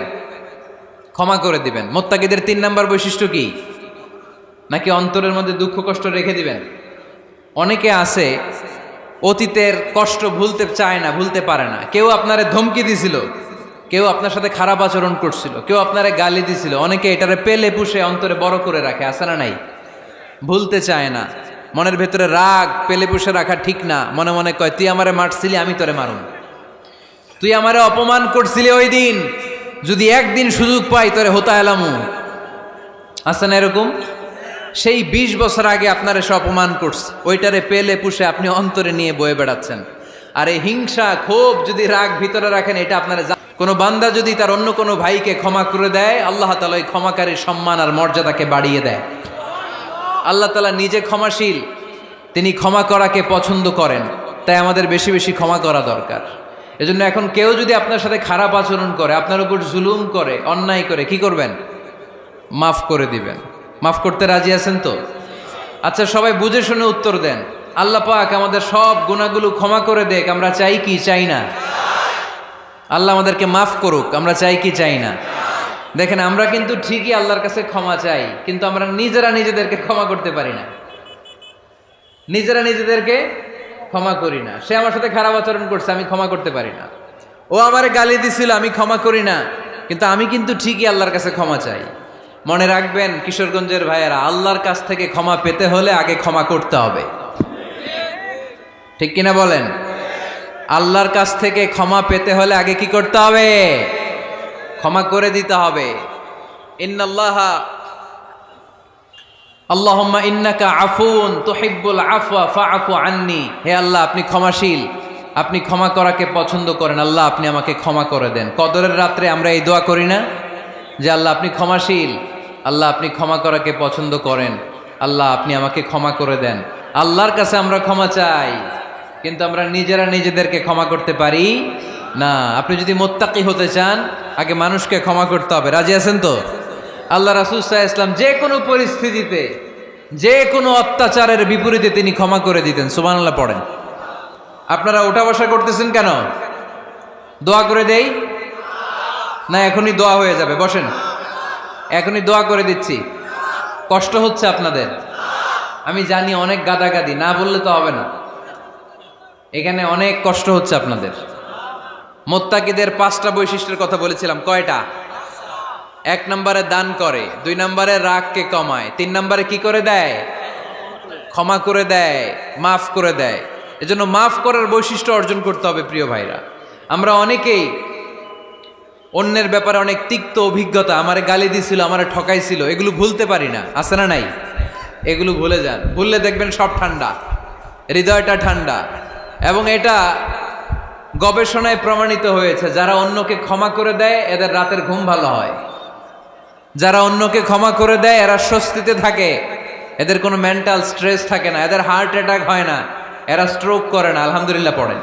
ক্ষমা করে দিবেন। মুত্তাকিদের 3 নাম্বার বৈশিষ্ট্য কি? নাকি অন্তরের মধ্যে দুঃখ কষ্ট রেখে দিবেন? অনেকে আছে অতীতের কষ্ট ভুলতে চায় না, ভুলতে পারে না। কেউ আপনারে ধমকি দিছিল, কেউ আপনার সাথে খারাপ আচরণ করছিল, কেউ আপনারে গালি দিছিল, অনেকে এটারে পেলে পুষে অন্তরে বড় করে রাখে, আছে না নাই? ভুলতে চায় না। মনের ভেতরে রাগ পেলে পুষে রাখা ঠিক না। মনে মনে কয় তুই আমারে মারছিলি, আমি তোরে মারুম। তুই আমারে অপমান করছিলি ওই দিন, যদি একদিন সুযোগ পাই তোরে হতা এলামু। আছে না এরকম? সেই 20 বছর আগে আপনারে সে অপমান করছে, ওইটারে পেলে পুষে আপনি অন্তরে নিয়ে বয়ে বেড়াচ্ছেন। আর এই হিংসা ক্ষোভ যদি রাগ ভিতরে রাখেন, এটা আপনারা কোনো বান্দা যদি তার অন্য কোনো ভাইকে ক্ষমা করে দেয়, আল্লাহ তাআলা ওই ক্ষমাকারীর সম্মান আর মর্যাদাকে বাড়িয়ে দেয়। আল্লাহ তাআলা নিজে ক্ষমাশীল, তিনি ক্ষমা করাকে পছন্দ করেন। তাই আমাদের বেশি বেশি ক্ষমা করা দরকার। এজন্য এখন কেউ যদি আপনার সাথে খারাপ আচরণ করে, আপনার উপর জুলুম করে, অন্যায় করে, কি করবেন? মাফ করে দিবেন। মাফ করতে রাজি আছেন তো? আচ্ছা, সবাই বুঝে শুনে উত্তর দেন। আল্লাহ পাক আমাদের সব গুনাহগুলো ক্ষমা করে দেখ, আমরা চাই কি চাই না? আল্লাহ আমাদেরকে মাফ করুক, আমরা চাই কি চাই না? দেখেন, আমরা কিন্তু ঠিকই আল্লাহর কাছে ক্ষমা চাই, কিন্তু আমরা নিজেরা নিজেদেরকে ক্ষমা করতে পারি না। নিজেরা নিজেদেরকে ক্ষমা করি না। সে আমার সাথে খারাপ আচরণ করছে, আমি ক্ষমা করতে পারি না। ও আমারে গালি দিছিল, আমি ক্ষমা করি না, কিন্তু আমি কিন্তু ঠিকই আল্লাহর কাছে ক্ষমা চাই। মনে রাখবেন কিশোরগঞ্জের ভাইয়েরা, আল্লাহর কাছ থেকে ক্ষমা পেতে হলে আগে ক্ষমা করতে হবে। ঠিক কিনা বলেন? আল্লাহর কাছ থেকে ক্ষমা পেতে হলে আগে কি করতে হবে? ক্ষমা করে দিতে হবে। ইন্নাল্লাহা আল্লাহুম্মা ইন্নাকা আফুন তুহিব্বুল আফওয়া ফাআফু আন্নি। হে আল্লাহ, আপনি ক্ষমাশীল, আপনি ক্ষমা করাকে পছন্দ করেন। আল্লাহ, আপনি আমাকে ক্ষমা করে দেন। কদরের রাত্রে আমরা এই দোয়া করি না যে আল্লাহ আপনি ক্ষমাশীল, আল্লাহ আপনি ক্ষমা করাকে পছন্দ করেন, আল্লাহ আপনি আমাকে ক্ষমা করে দেন। আল্লাহর কাছে আমরা ক্ষমা চাই, কিন্তু আমরা নিজেরা নিজেদেরকে ক্ষমা করতে পারি না। আপনি যদি মুত্তাকি হতে চান, আগে মানুষকে ক্ষমা করতে হবে। রাজি আছেন তো? আল্লাহ রাসূল সাল্লাল্লাহু আলাইহি ওয়াসাল্লাম যে কোনো পরিস্থিতিতে, যে কোনো অত্যাচারের বিপরীতে তিনি ক্ষমা করে দিতেন। সুবহানাল্লাহ পড়েন। আপনারা ওঠা বসা করতেছেন কেন? দোয়া করে দেই না? এখনই দোয়া হয়ে যাবে, বসেন। এখনই দোয়া করে দিচ্ছি। কষ্ট হচ্ছে আপনাদের? আমি জানি অনেক গাদাগাদি, না বললে তো হবে না। এখানে অনেক কষ্ট হচ্ছে আপনাদের। মুত্তাকিদের 5টা বৈশিষ্ট্যের কথা বলেছিলাম, কয়টা? 1 নম্বরে দান করে, 2 নম্বরে রাগকে কমায়, 3 নম্বরে কি করে দেয়? ক্ষমা করে দেয়, মাফ করে দেয়। এজন্য মাফ করার বৈশিষ্ট্য অর্জন করতে হবে প্রিয় ভাইরা। আমরা অনেকেই অন্যের ব্যাপারে অনেক তিক্ত অভিজ্ঞতা, আমারে গালি দিছিল, আমারে ঠকাইছিল, এগুলো ভুলতে পারি না। আছে না নাই? এগুলো ভুলে যান। ভুললে দেখবেন সব ঠান্ডা, হৃদয়টা ঠান্ডা। এবং এটা গবেষণায় প্রমাণিত হয়েছে, যারা অন্যকে ক্ষমা করে দেয় এদের রাতের ঘুম ভালো হয়। যারা অন্যকে ক্ষমা করে দেয় এরা স্বস্তিতে থাকে, এদের কোনো মেন্টাল স্ট্রেস থাকে না, এদের হার্ট অ্যাটাক হয় না, এরা স্ট্রোক করে না। আলহামদুলিল্লাহ পড়েন।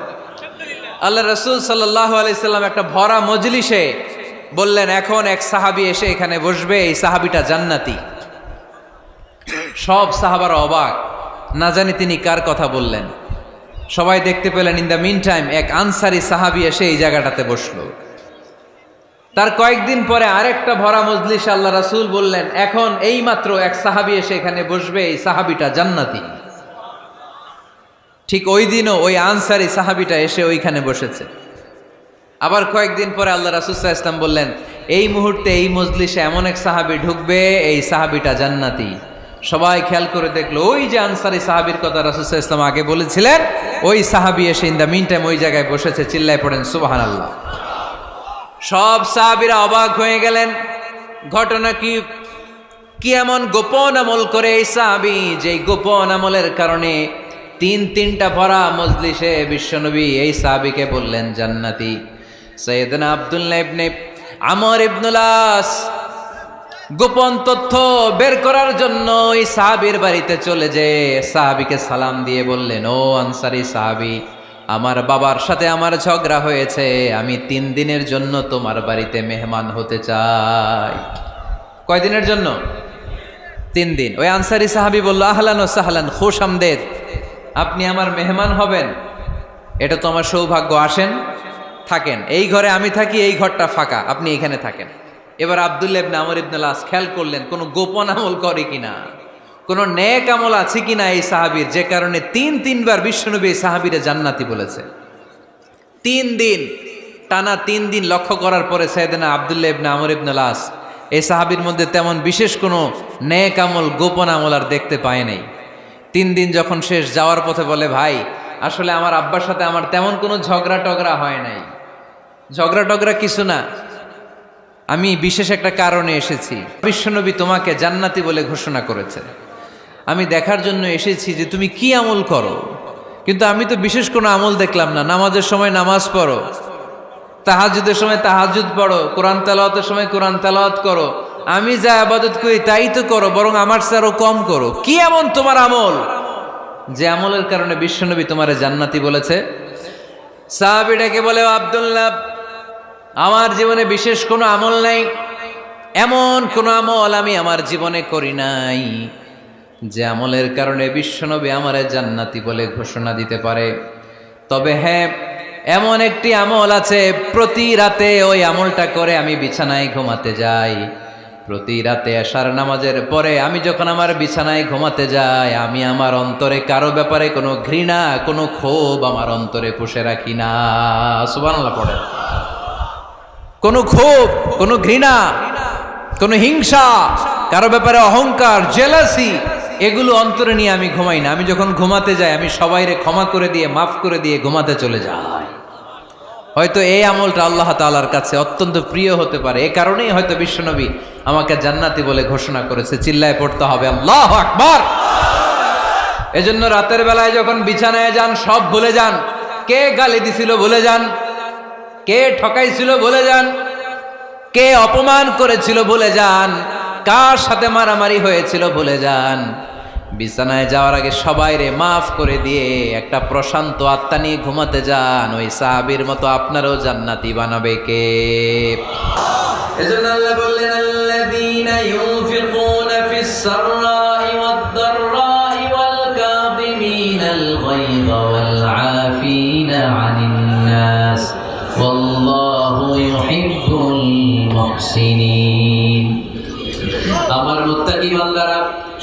আল্লাহ রাসূল সাল্লাল্লাহু আলাইহি সাল্লাম একটা ভরা মজলিসে বললেন, এখন এক সাহাবী এসে এখানে বসবে, এই সাহাবীটা জান্নাতি। সব সাহাবারা অবাক, না জানি তিনি কার কথা বললেন। সবাই দেখতে পেলেন ইন দ্য মিন টাইম এক আনসারি সাহাবী এসে এই জায়গাটাতে বসলো। তার কয়েকদিন পরে আরেকটা ভরা মজলিসে আল্লাহ রাসূল বললেন, এখন এই মাত্র এক সাহাবী এসে এখানে বসবে, এই সাহাবীটা জান্নাতি। ঠিক ওই দিনও ওই আনসারি সাহাবীটা এসে ওইখানে বসেছে। আবার কয়েকদিন পরে আল্লাহ রাসূল সাল্লাল্লাহু আলাইহি ওয়াসাল্লাম বললেন, এই মুহূর্তে এই মজলিসে এমন এক সাহাবী ঢুকবে, এই সাহাবীটা জান্নাতি। সবাই খেয়াল করে দেখলো ওই যে আনসারী সাহাবীর কথা রাসূল সাল্লাল্লাহু আলাইহি ওয়াসাল্লাম আগে বলেছিলেন, ওই সাহাবী এসে ইন দ্য মিন টাইম ওই জায়গায় বসেছে। চিল্লায় পড়েন সুবহানাল্লাহ। সব সাহাবীরা অবাক হয়ে গেলেন। ঘটনা কি এমন গোপন আমল করে এই সাহাবী, যেই গোপন আমলের কারণে তিনটা ভরা মজলিসে বিশ্বনবী এই সাহাবীকে বললেন জান্নাতি। সাইয়েদনা আব্দুল্লাহ ইবনে আমর ইবনুল আস গোপন তথ্য বের করার জন্য এই সাহাবীর বাড়িতে চলে যেয়ে সাহাবীকে সালাম দিয়ে বললেন, ও আনসারী সাহাবী, আমার বাবার সাথে আমার ঝগড়া হয়েছে, আমি 3 দিনের জন্য তোমার বাড়িতে মেহমান হতে চাই। কয়দিনের জন্য? 3 দিন। ওই আনসারী সাহাবী বলল, আহলান ও সাহলান, খুশ আমদেদ, আপনি আমার মেহমান হবেন, এটা তো আমার সৌভাগ্য। আসেন, থাকেন, এই ঘরে আমি থাকি, এই ঘরটা ফাঁকা, আপনি এখানে থাকেন। এবার আব্দুল্লাহ ইবনে আমর ইবনুল আস খেয়াল করলেন কোনো গোপন আমল করে কিনা, কোনো নেক আমল আছে কিনা এই সাহাবীর, যে কারণে 3বার বিশ্বনবী এই সাহাবীরে জান্নাতি বলেছে। 3 দিন টানা 3 দিন লক্ষ্য করার পরে সাইয়েদনা আব্দুল্লাহ ইবনে আমর ইবনুল আস এই সাহাবীর মধ্যে তেমন বিশেষ কোনো নেক আমল, গোপন আমল আর দেখতে পায় নাই। 3 দিন যখন শেষ, যাওয়ার পথে বলে, ভাই আসলে আমার আব্বার সাথে আমার তেমন কোনো ঝগড়া টগড়া হয় নাই, ঝগড়া টগড়া কিছু না, আমি বিশেষ একটা কারণে এসেছি। বিশ্বনবী তোমাকে জান্নাতি বলে ঘোষণা করেছে, আমি দেখার জন্য এসেছি যে তুমি কি আমল করো, কিন্তু আমি তো বিশেষ কোনো আমল দেখলাম না। নামাজের সময় নামাজ পড়ো, তাহাজ্জুদের সময় তাহাজ্জুদ পড়ো, কোরআন তেলাওয়াতের সময় কোরআন তেলাওয়াত করো, আমি যা ইবাদত করি তাই তো করো, বরং আমার চেয়ে আরো কম করো। কি এমন তোমার আমল যে আমলের কারণে বিশ্বনবী তোমারে জান্নাতি বলেছে? সাহাবীটাকে বলে, আব্দুল্লাহ, আমার জীবনে বিশেষ কোনো আমল নাই, এমন কোনো আমল আমি আমার জীবনে করি নাই যে আমলের কারণে বিশ্বনবী আমারে জান্নাতি বলে ঘোষণা দিতে পারে। তবে হ্যাঁ, এমন একটি আমল আছে, প্রতি রাতে ওই আমলটা করে আমি বিছানায় ঘুমাতে যাই। প্রতি রাতে এশার নামাজের পরে আমি যখন আমার বিছানায় ঘুমাতে যাই, আমি আমার অন্তরে কারো ব্যাপারে কোনো ঘৃণা, কোনো ক্ষোভ আমার অন্তরে পুষে রাখি না। সুবহানাল্লাহ পড়ে। কোনো ক্ষোভ, কোনো ঘৃণা, কোনো হিংসা, কারো ব্যাপারে অহংকার, জেলাসি, এগুলো অন্তরে নিয়ে আমি ঘুমাই না। আমি যখন ঘুমাতে যাই, আমি সবাইরে ক্ষমা করে দিয়ে, মাফ করে দিয়ে ঘুমাতে চলে যাই। হয়তো এই আমলটা আল্লাহ তাআলার কাছে অত্যন্ত প্রিয় হতে পারে, এই কারণেই হয়তো বিশ্বনবী আমাকে জান্নাতি বলে ঘোষণা করেছে। চিল্লায় পড়তে হবে আল্লাহু আকবার। এজন্য রাতের বেলায় যখন বিছানায় যান, সব ভুলে যান। কে গালি দিছিল ভুলে যান, কে ঠকাইছিল ভুলে যান, কে অপমান করেছিল ভুলে যান, কার সাথে মারামারি হয়েছিল ভুলে যান। বিছানায় যাওয়ার আগে সবাইরে মাফ করে দিয়ে একটা প্রশান্ত আত্মা নিয়ে ঘুমাতে যান। ওই সাহাবীর মতো আপনারও জান্নাতি বানাবে কে? এজন্য আল্লাহ বললেন, আল্লাযীনা ইউনফিকুনা ফিস সাররাই ওয়াদ দাররাই ওয়াল কাযিমিনাল গায়যা ওয়াল আফিনা আনিন নাস ওয়াল্লাহু ইউহিব্বুল মুহসিনিন। আমার মুত্তাকি বান্দারা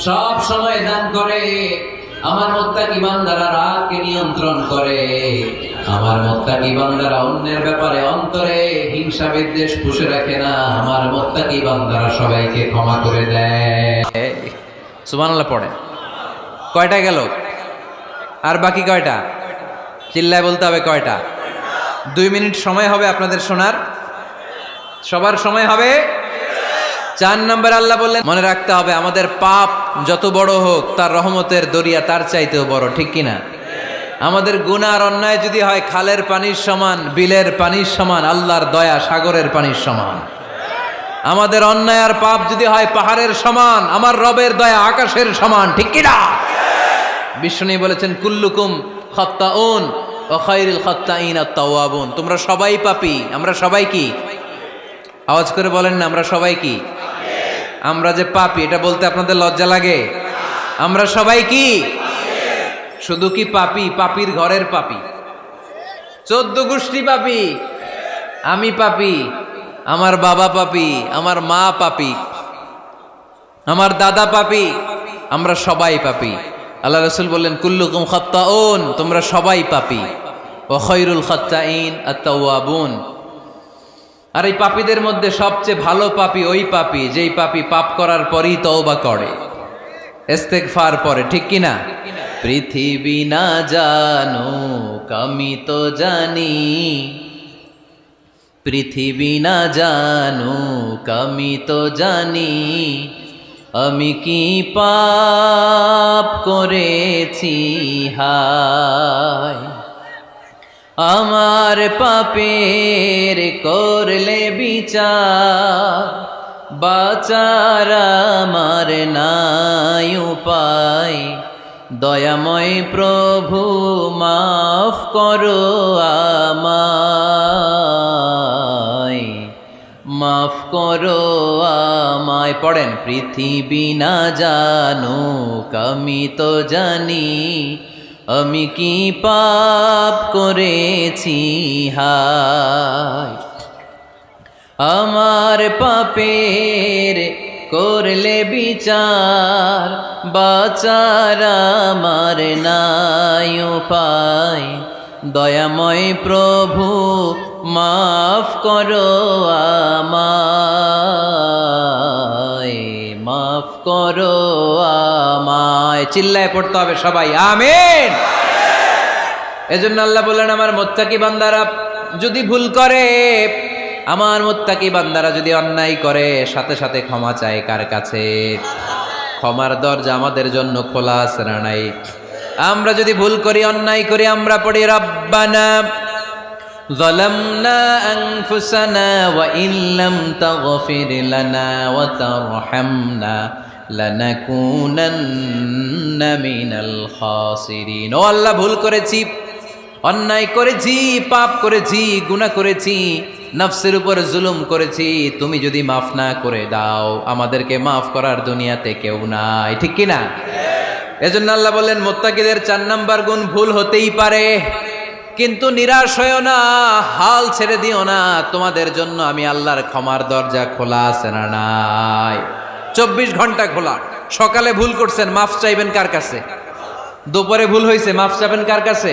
সব সময় দান করে, আমার মুত্তাকি বান্দারা রাগকে নিয়ন্ত্রণ করে, আমার মুত্তাকি বান্দারা অন্যের ব্যাপারে অন্তরে হিংসা বিদ্বেষ পুষে রাখে না, আমার মুত্তাকি বান্দারা সবাইকে ক্ষমা করে দেয়। সুবহানাল্লাহ পড়ে। কয়টা গেল? আর বাকি কয়টা? চিল্লায় বলতে হবে কয়টা? 2 মিনিট সময় হবে আপনাদের শোনার। সবার সময় হবে। 4 নম্বর আল্লাহ বললেন, মনে রাখতে হবে আমাদের পাপ যত বড় হোক, তার রহমতের দরিয়া তার চাইতেও বড়, ঠিক কিনা? আমাদের গুনাহ আর অন্যায় যদি হয় খালের পানির সমান, বিলের পানির সমান, আল্লাহর দয়া সাগরের পানির সমান। আমাদের অন্যায় আর পাপ যদি হয় পাহাড়ের সমান, আমার রবের দয়া আকাশের সমান, ঠিক কিনা? বিষ্ণু বলেছেন, কুল্লুকুম খাত্তাউন ওয়া খায়রুল খাত্তাইন আত-তাওয়াবুন। তোমরা সবাই পাপী। আমরা সবাই কি? আওয়াজ করে বলেন না, আমরা সবাই কি? আমরা যে পাপী, এটা বলতে আপনাদের লজ্জা লাগে? আমরা সবাই কি? শুধু কি পাপী? পাপীর ঘরের পাপী, 14 গোষ্ঠী পাপী। আমি পাপী, আমার বাবা পাপী, আমার মা পাপী, আমার দাদা পাপী, আমরা সবাই পাপী। আল্লাহ রাসূল বললেন, কুল্লুকুম খাত্তাউন, তোমরা সবাই পাপী, ওয়া খায়রুল খাত্তাইন আত-তাওয়াবুন। আর এই পাপীদের মধ্যে সবচেয়ে ভালো পাপী ওই পাপী যেই পাপী পাপ করার পরই তওবা করে। ইস্তেগফার পরে, ঠিক কিনা? পৃথিবী না জানুক আমি তো জানি, পৃথিবী না জানুক আমি তো জানি, আমি কি পাপ করেছি হায়। আমার পাপের করলে বিচার, বাঁচার আমার নাই উপায়। দয়াময় প্রভু মাফ করো আমায়, মাফ করো আমায়। পড়েন, পৃথিবী না জানুক আমি তো জানি, আমি কি পাপ করেছি হায়। আমার পাপের করলে বিচার, বাঁচার আমার নাই উপায়। দয়াময় প্রভু মাফ করো আমায়, মাফ করো আমায়। চিল্লায় পড়তে হবে সবাই, আমিন। এজন্য আল্লাহ বললেন, আমার মুত্তাকি বান্দারা যদি ভুল করে, আমার মুত্তাকি বান্দারা যদি অন্যায় করে, সাথে সাথে ক্ষমা চায় কার কাছে? ক্ষমার দরজা আমাদের জন্য খোলা আছে না নাই? আমরা যদি ভুল করি, অন্যায় করি, আমরা পড়ি রব্বানা যালামনা আনফুসানা ওয়া ইল্লাম তাগফির লানা ওয়া তারহামনা লানাকুনান্না মিনাল খাসিরিন। ও আল্লাহ, ভুল করেছি, অন্যায় করেছি, পাপ করেছি, গুনাহ করেছি, নফসের উপর জুলুম করেছি। তুমি যদি মাফ না করে দাও, আমাদেরকে মাফ করার দুনিয়াতে কেউ নাই, ঠিক কিনা? এজন্য আল্লাহ বললেন, মুত্তাকিদের 4 নাম্বার গুণ, ভুল হতেই পারে কিন্তু নিরাশ হয়েও না, হাল ছেড়ে দিও না। তোমাদের জন্য আমি আল্লাহর ক্ষমার দরজা খোলা আছে না নাই? 24 ঘন্টা খোলা। সকালে ভুল করছেন, মাফ চাইবেন কার কাছে? দুপুরে ভুল হয়েছে, মাফ চাইবেন কার কাছে?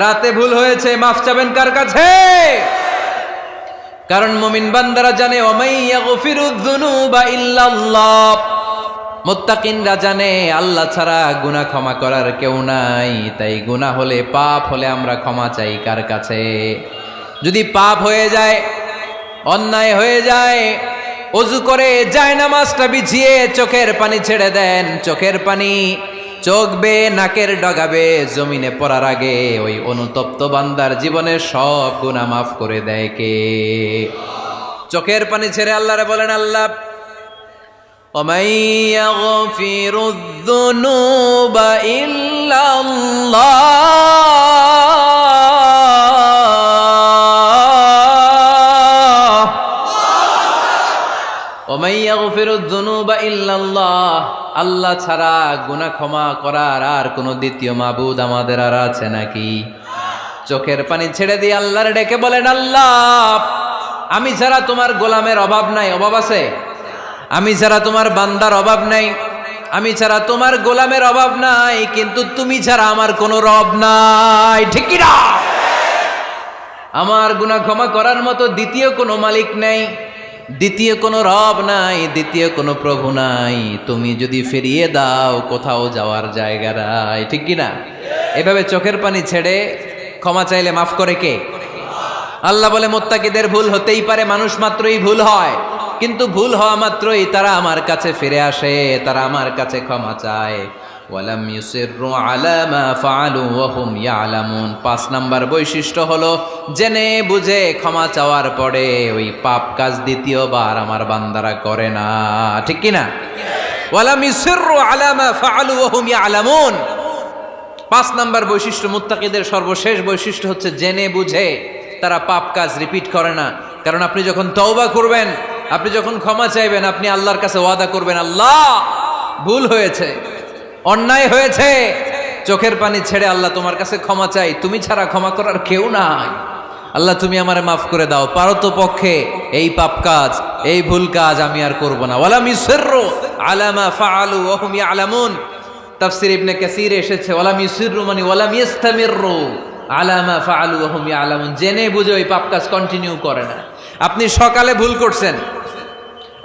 রাতে ভুল হয়েছে, মাফ চাইবেন কার কাছে? কারণ মুমিন বান্দারা জানে, ওয়ামাইয়া গফিরুয যুনুবা ইল্লাল্লাহ। মুত্তাকিনরা জানে, আল্লাহ ছাড়া গুনাহ ক্ষমা করার কেউ নাই। তাই গুনাহ হলে, পাপ হলে আমরা ক্ষমা চাই কার কাছে? যদি পাপ হয়ে যায়, অন্যায় হয়ে যায়, ওযু করে জায়নামাজটা বিছিয়ে চোখের পানি ছেড়ে দেন। চোখের পানি চোখ বেয়ে নাকের ডগাবে জমিনে পড়ার আগে ওই অনুতপ্ত বান্দার জীবনের সব গুনাহ মাফ করে দেয় কে? চোখের পানি ছেড়ে আল্লাহরে বলেন, আল্লাহ وَمَن يَغْفِرُ الذُّنُوبَ إِلَّا اللَّهُ وَمَن يَغْفِرُ الذُّنُوبَ إِلَّا اللَّهُ। আল্লাহ ছাড়া গুনাহ ক্ষমা করার আর কোনো দ্বিতীয় মাবুদ আমাদের আর আছে নাকি? চোখের পানি ছেড়ে দিয়ে আল্লাহর ডেকে বলেন, আল্লাহ আমি ছাড়া তোমার গোলামের অভাব নাই। অভাব আছে? আমি ছাড়া তোমার বান্দার অভাব নাই, আমি ছাড়া তোমার গোলামের অভাব নাই, কিন্তু তুমি ছাড়া আমার কোনো রব নাই, ঠিক কি না? আমার গুনাহ ক্ষমা করার মতো দ্বিতীয় কোনো মালিক নাই, দ্বিতীয় কোনো রব নাই, দ্বিতীয় কোনো প্রভু নাই। তুমি যদি ফিরিয়ে দাও, কোথাও যাওয়ার জায়গা নাই, ঠিক কি না? এভাবে চোখের পানি ছেড়ে ক্ষমা চাইলে মাফ করে কে? আল্লাহ বলে, মুত্তাকিদের ভুল হতেই পারে, মানুষ মাত্রই ভুল হয়, কিন্তু ভুল হওয়া মাত্রই তারা আমার কাছে ফিরে আসে, তারা আমার কাছে ক্ষমা চায়। ওয়ালাম ইউসিররু আলা মা ফাআলু ওয়া হুম ইয়ালামুন। 5 নাম্বার বৈশিষ্ট্য হলো, জেনে বুঝে ক্ষমা চাওয়ার পরে ওই পাপ কাজ দ্বিতীয়বার আমার বান্দারা করে না, ঠিক কি না? ওয়ালাম ইউসিররু আলা মা ফাআলু ওয়া হুম ইয়ালামুন। 5 নাম্বার বৈশিষ্ট্য, মুত্তাকিদের সর্বশেষ বৈশিষ্ট্য হচ্ছে জেনে বুঝে তারা পাপ কাজ রিপিট করে না। কারণ আপনি যখন তওবা করবেন, আপনি যখন ক্ষমা চাইবেন, আপনি আল্লাহর কাছে ওয়াদা করবেন, আল্লাহ ভুল হয়েছে, অন্যায় হয়েছে, চোখের পানি ছেড়ে আল্লাহ তোমার কাছে ক্ষমা চাই, তুমি ছাড়া ক্ষমা করার কেউ নাই। আল্লাহ তুমি আমারে মাফ করে দাও, পারতো পক্ষে এই পাপ কাজ, এই ভুল কাজ আমি আর করব না। ওয়ালাম ইউসিররু আলা মা ফাআলু ওয়া হুম ইয়ালামুন। তাফসীর ইবনে কাসীর এসেছে, ওয়ালাম ইউসিররু মানে ওয়ালাম ইস্তামিররু আলা মা ফাআলু ওয়া হুম ইয়ালামুন। জেনে বুঝে ওই পাপ কাজ কন্টিনিউ করে না। আপনি সকালে ভুল করছেন,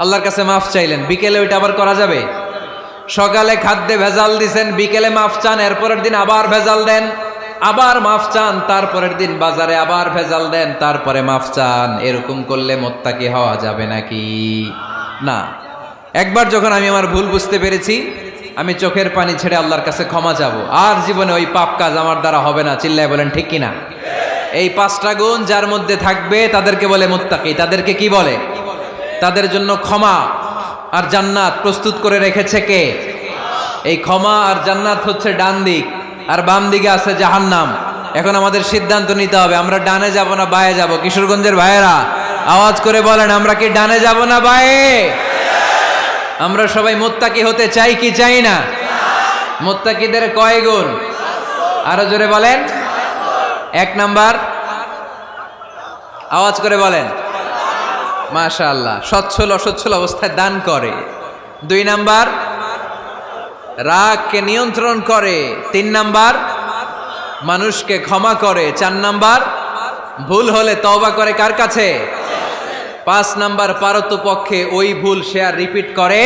আল্লাহর কাছে মাফ চাইলেন, বিকেলে ওইটা আবার করা যাবে? সকালে খাদ্যে ভেজাল দিছেন, বিকেলে মাফ চান, এরপরের দিন আবার ভেজাল দেন, আবার মাফ চান, তারপরের দিন বাজারে আবার ভেজাল দেন, তারপরে মাফ চান। এরকম করলে মুত্তাকি হওয়া যাবে নাকি? না। একবার যখন আমি আমার ভুল বুঝতে পেরেছি, আমি চোখের পানি ছেড়ে আল্লাহর কাছে ক্ষমা চাবো। আর জীবনে ওই পাপ কাজ আমার দ্বারা হবে না। চিল্লায় বলেন ঠিক কিনা? এই 5টা গুণ যার মধ্যে থাকবে তাদেরকে বলে মুত্তাকি। তাদেরকে কি বলে? তাদের জন্য ক্ষমা আর জান্নাত প্রস্তুত করে রেখেছে কে? এই ক্ষমা আর জান্নাত হচ্ছে ডান দিক, আর বাম দিকে আছে জাহান্নাম। এখন আমাদের সিদ্ধান্ত নিতে হবে, আমরা ডানে যাব না বায়ে যাব। কিশোরগঞ্জের ভাইয়েরা আওয়াজ করে বলেন, আমরা কি ডানে যাব না বায়ে? আমরা সবাই মুত্তাকি হতে চাই কি চাই না? মুত্তাকিদের কয় গুণ? আরো জোরে বলেন। 1 নাম্বার, আওয়াজ করে বলেন। মাশাআল্লাহ, সচ্ছল অসচ্ছল অবস্থায় দান করে। 2 নাম্বার, রাগকে নিয়ন্ত্রণ করে। 3 নাম্বার, মানুষকে ক্ষমা করে। 4 নাম্বার, ভুল হলে তওবা করে কার কাছে? 5 নাম্বার, পারতপক্ষে ওই ভুল সে আর রিপিট করে